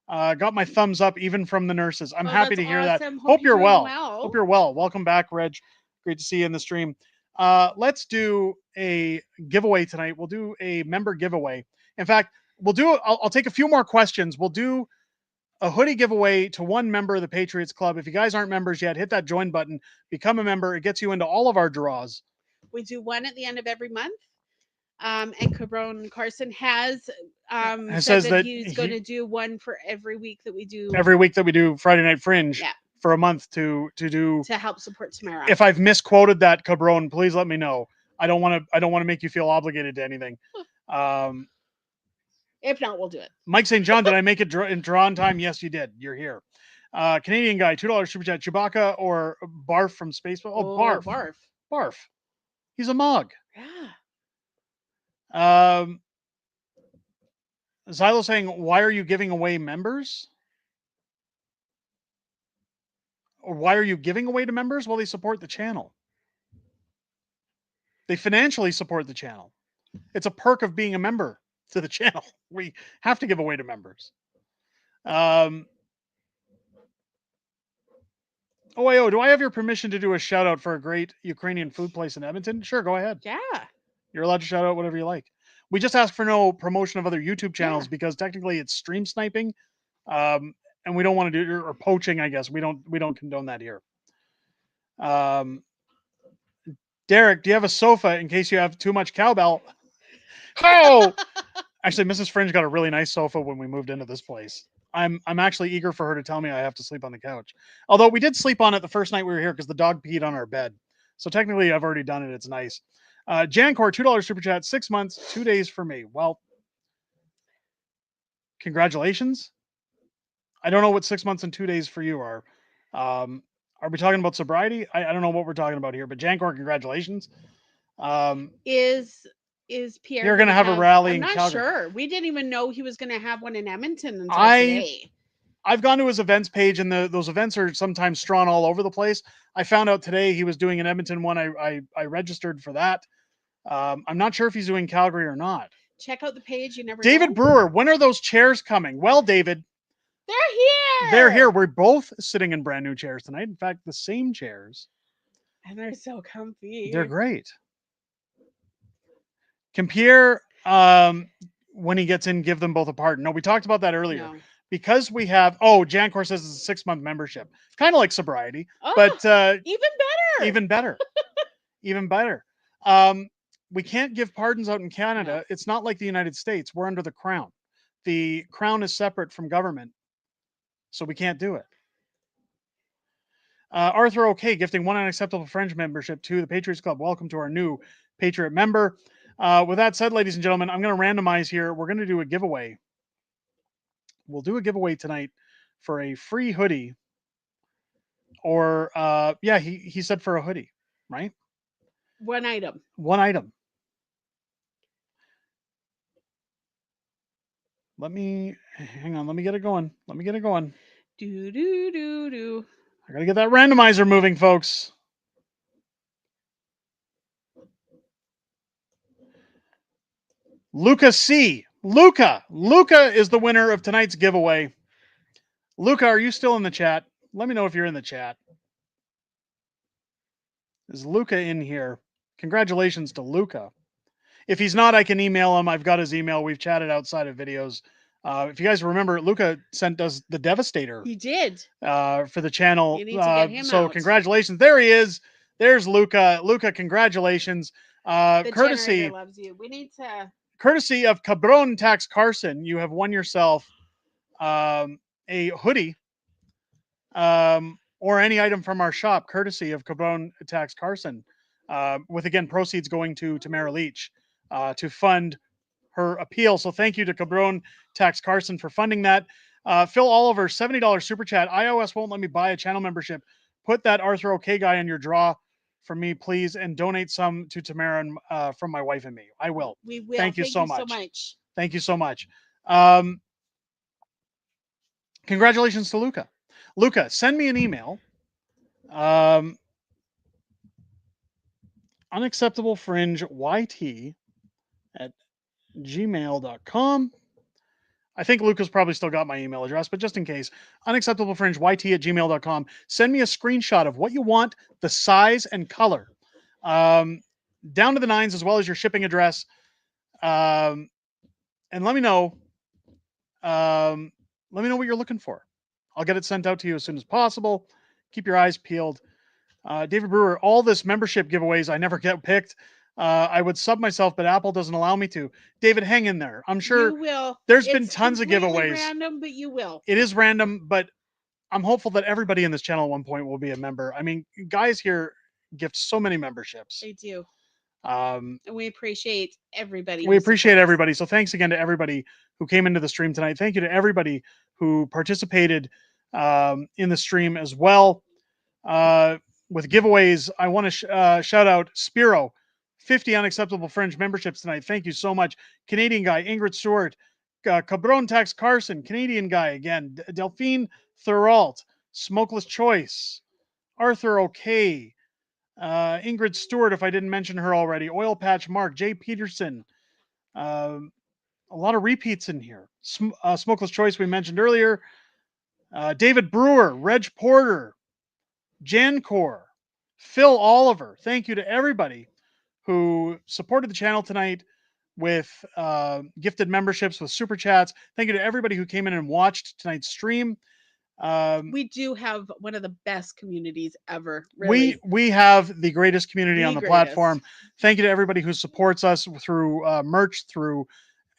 Got my thumbs up even from the nurses. I'm happy to hear that. Hope you're well. Hope you're well. Welcome back, Reg. Great to see you in the stream. Let's do a giveaway tonight. We'll do a member giveaway. In fact, I'll take a few more questions. We'll do a hoodie giveaway to one member of the Patriots Club. If you guys aren't members yet, hit that join button, become a member. It gets you into all of our draws. We do one at the end of every month. And Cabron Carson has said that he's going to do one for every week that we do. Every week that we do Friday Night Fringe. Yeah. For a month to help support Tamara. If I've misquoted that, Cabron, please let me know. I don't want to make you feel obligated to anything. If not, we'll do it. Mike St. John, did I make it in draw on time? Yes, you did. You're here. Canadian guy, $2 super chat. Chewbacca or Barf from Spaceball? Oh, Barf. Barf. He's a mug. Yeah. Xylo saying, why are you giving away members? Or why are you giving away to members? Well, they support the channel. They financially support the channel. It's a perk of being a member to the channel. We have to give away to members. OIO, do I have your permission to do a shout out for a great Ukrainian food place in Edmonton? Sure, go ahead. Yeah. You're allowed to shout out whatever you like. We just ask for no promotion of other YouTube channels because technically it's stream sniping. And we don't want to do or poaching, I guess. We don't condone that here. Derek, do you have a sofa in case you have too much cowbell? Oh, actually, Mrs. Fringe got a really nice sofa when we moved into this place. I'm actually eager for her to tell me I have to sleep on the couch. Although we did sleep on it the first night we were here because the dog peed on our bed. So technically, I've already done it. It's nice. Jancor, $2 super chat, 6 months, 2 days for me. Well, congratulations. I don't know what 6 months and 2 days for you are. Are we talking about sobriety? I don't know what we're talking about here, but Jancor, congratulations. Is Pierre? You're going to have a rally in I'm not Calgary. sure. We didn't even know he was going to have one in Edmonton until today. I've gone to his events page, and those events are sometimes strawn all over the place. I found out today he was doing an Edmonton one. I registered for that. I'm not sure if he's doing Calgary or not. Check out the page. You never David know. Brewer, when are those chairs coming? Well, David, They're here. they're here. We're both sitting in brand new chairs tonight. In fact, the same chairs. And they're so comfy. They're great. Can Pierre, when he gets in, give them both a pardon? No, we talked about that earlier. No. Because we have, Jancor says it's a 6-month membership. Kind of like sobriety, Oh, but even better. even better. Even better. We can't give pardons out in Canada. No. It's not like the United States. We're under the crown. The crown is separate from government, so we can't do it. Arthur OK gifting 1 unacceptable Fringe membership to the Patriots Club. Welcome to our new Patriot member. With that said, ladies and gentlemen, I'm going to randomize here. We're going to do a giveaway. We'll do a giveaway tonight for a free hoodie. Or, he said for a hoodie, right? One item. One item. Hang on. Let me get it going. Do, do, do, do. I got to get that randomizer moving, folks. Luca C. Luca is the winner of tonight's giveaway. Luca, are you still in the chat? Let me know if you're in the chat. Is Luca in here? Congratulations to Luca. If he's not, I can email him. I've got his email. We've chatted outside of videos. If you guys remember, Luca sent us the Devastator. He did. For the channel. You need to get him so out. congratulations. There he is. There's Luca. Luca, congratulations. The Courtesy generator loves you. We need to. Courtesy of Cabron Tax Carson, you have won yourself a hoodie or any item from our shop, courtesy of Cabron Tax Carson, with, again, proceeds going to Tamara Leach to fund her appeal. So thank you to Cabron Tax Carson for funding that. Phil Oliver, $70 super chat. iOS won't let me buy a channel membership. Put that Arthur OK guy in your draw for me, please, and donate some to Tamara and, from my wife and me. I will. We will. Thank you so much. Thank you so much. Congratulations to Luca. Luca, send me an email. unacceptablefringeyt@gmail.com. I think Luca's probably still got my email address, but just in case, unacceptablefringeyt@gmail.com. Send me a screenshot of what you want, the size and color, down to the nines, as well as your shipping address. And let me know. Let me know what you're looking for. I'll get it sent out to you as soon as possible. Keep your eyes peeled. David Brewer, all this membership giveaways, I never get picked. I would sub myself, but Apple doesn't allow me to. David, hang in there. I'm sure you will. There's been tons of giveaways. Random, but you will. It is random, but I'm hopeful that everybody in this channel at one point will be a member. I mean, guys here gift so many memberships. They do. And we appreciate everybody. We appreciate everybody. So thanks again to everybody who came into the stream tonight. Thank you to everybody who participated in the stream as well. With giveaways, I want to shout out Spiro, 50 unacceptable Fringe memberships tonight. Thank you so much. Canadian guy, Ingrid Stewart, Cabron Tax Carson, Canadian guy again, Delphine Thuralt, Smokeless Choice, Arthur OK, Ingrid Stewart, if I didn't mention her already, Oil Patch Mark, Jay Peterson, a lot of repeats in here. Smokeless Choice we mentioned earlier, David Brewer, Reg Porter, Jancor, Phil Oliver. Thank you to everybody who supported the channel tonight with gifted memberships, with super chats. Thank you to everybody who came in and watched tonight's stream. We do have one of the best communities ever. Really. We have the greatest community on the platform. Thank you to everybody who supports us through merch, through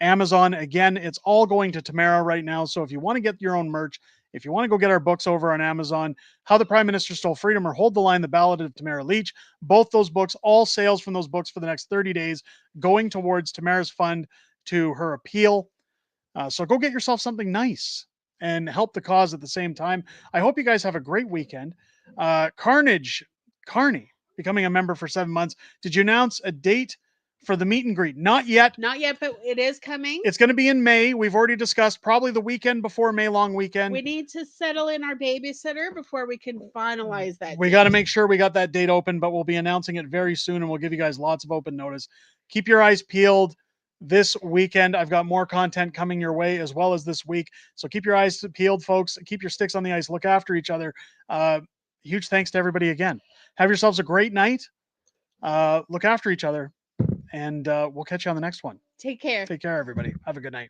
Amazon. Again, it's all going to Tamara right now. So if you want to get your own merch, if you want to go get our books over on Amazon, How the Prime Minister Stole Freedom or Hold the Line, The Ballad of Tamara Leach, both those books, all sales from those books for the next 30 days going towards Tamara's fund to her appeal. So go get yourself something nice and help the cause at the same time. I hope you guys have a great weekend. Carney, becoming a member for 7 months. Did you announce a date for the meet and greet. Not yet. Not yet, but it is coming. It's going to be in May. We've already discussed probably the weekend before May long weekend. We need to settle in our babysitter before we can finalize that. We got to make sure we got that date open, but we'll be announcing it very soon, and we'll give you guys lots of open notice. Keep your eyes peeled this weekend. I've got more content coming your way as well as this week. So keep your eyes peeled, folks. Keep your sticks on the ice. Look after each other. Huge thanks to everybody again. Have yourselves a great night. Look after each other, and we'll catch you on the next one. Take care. Take care, everybody. Have a good night.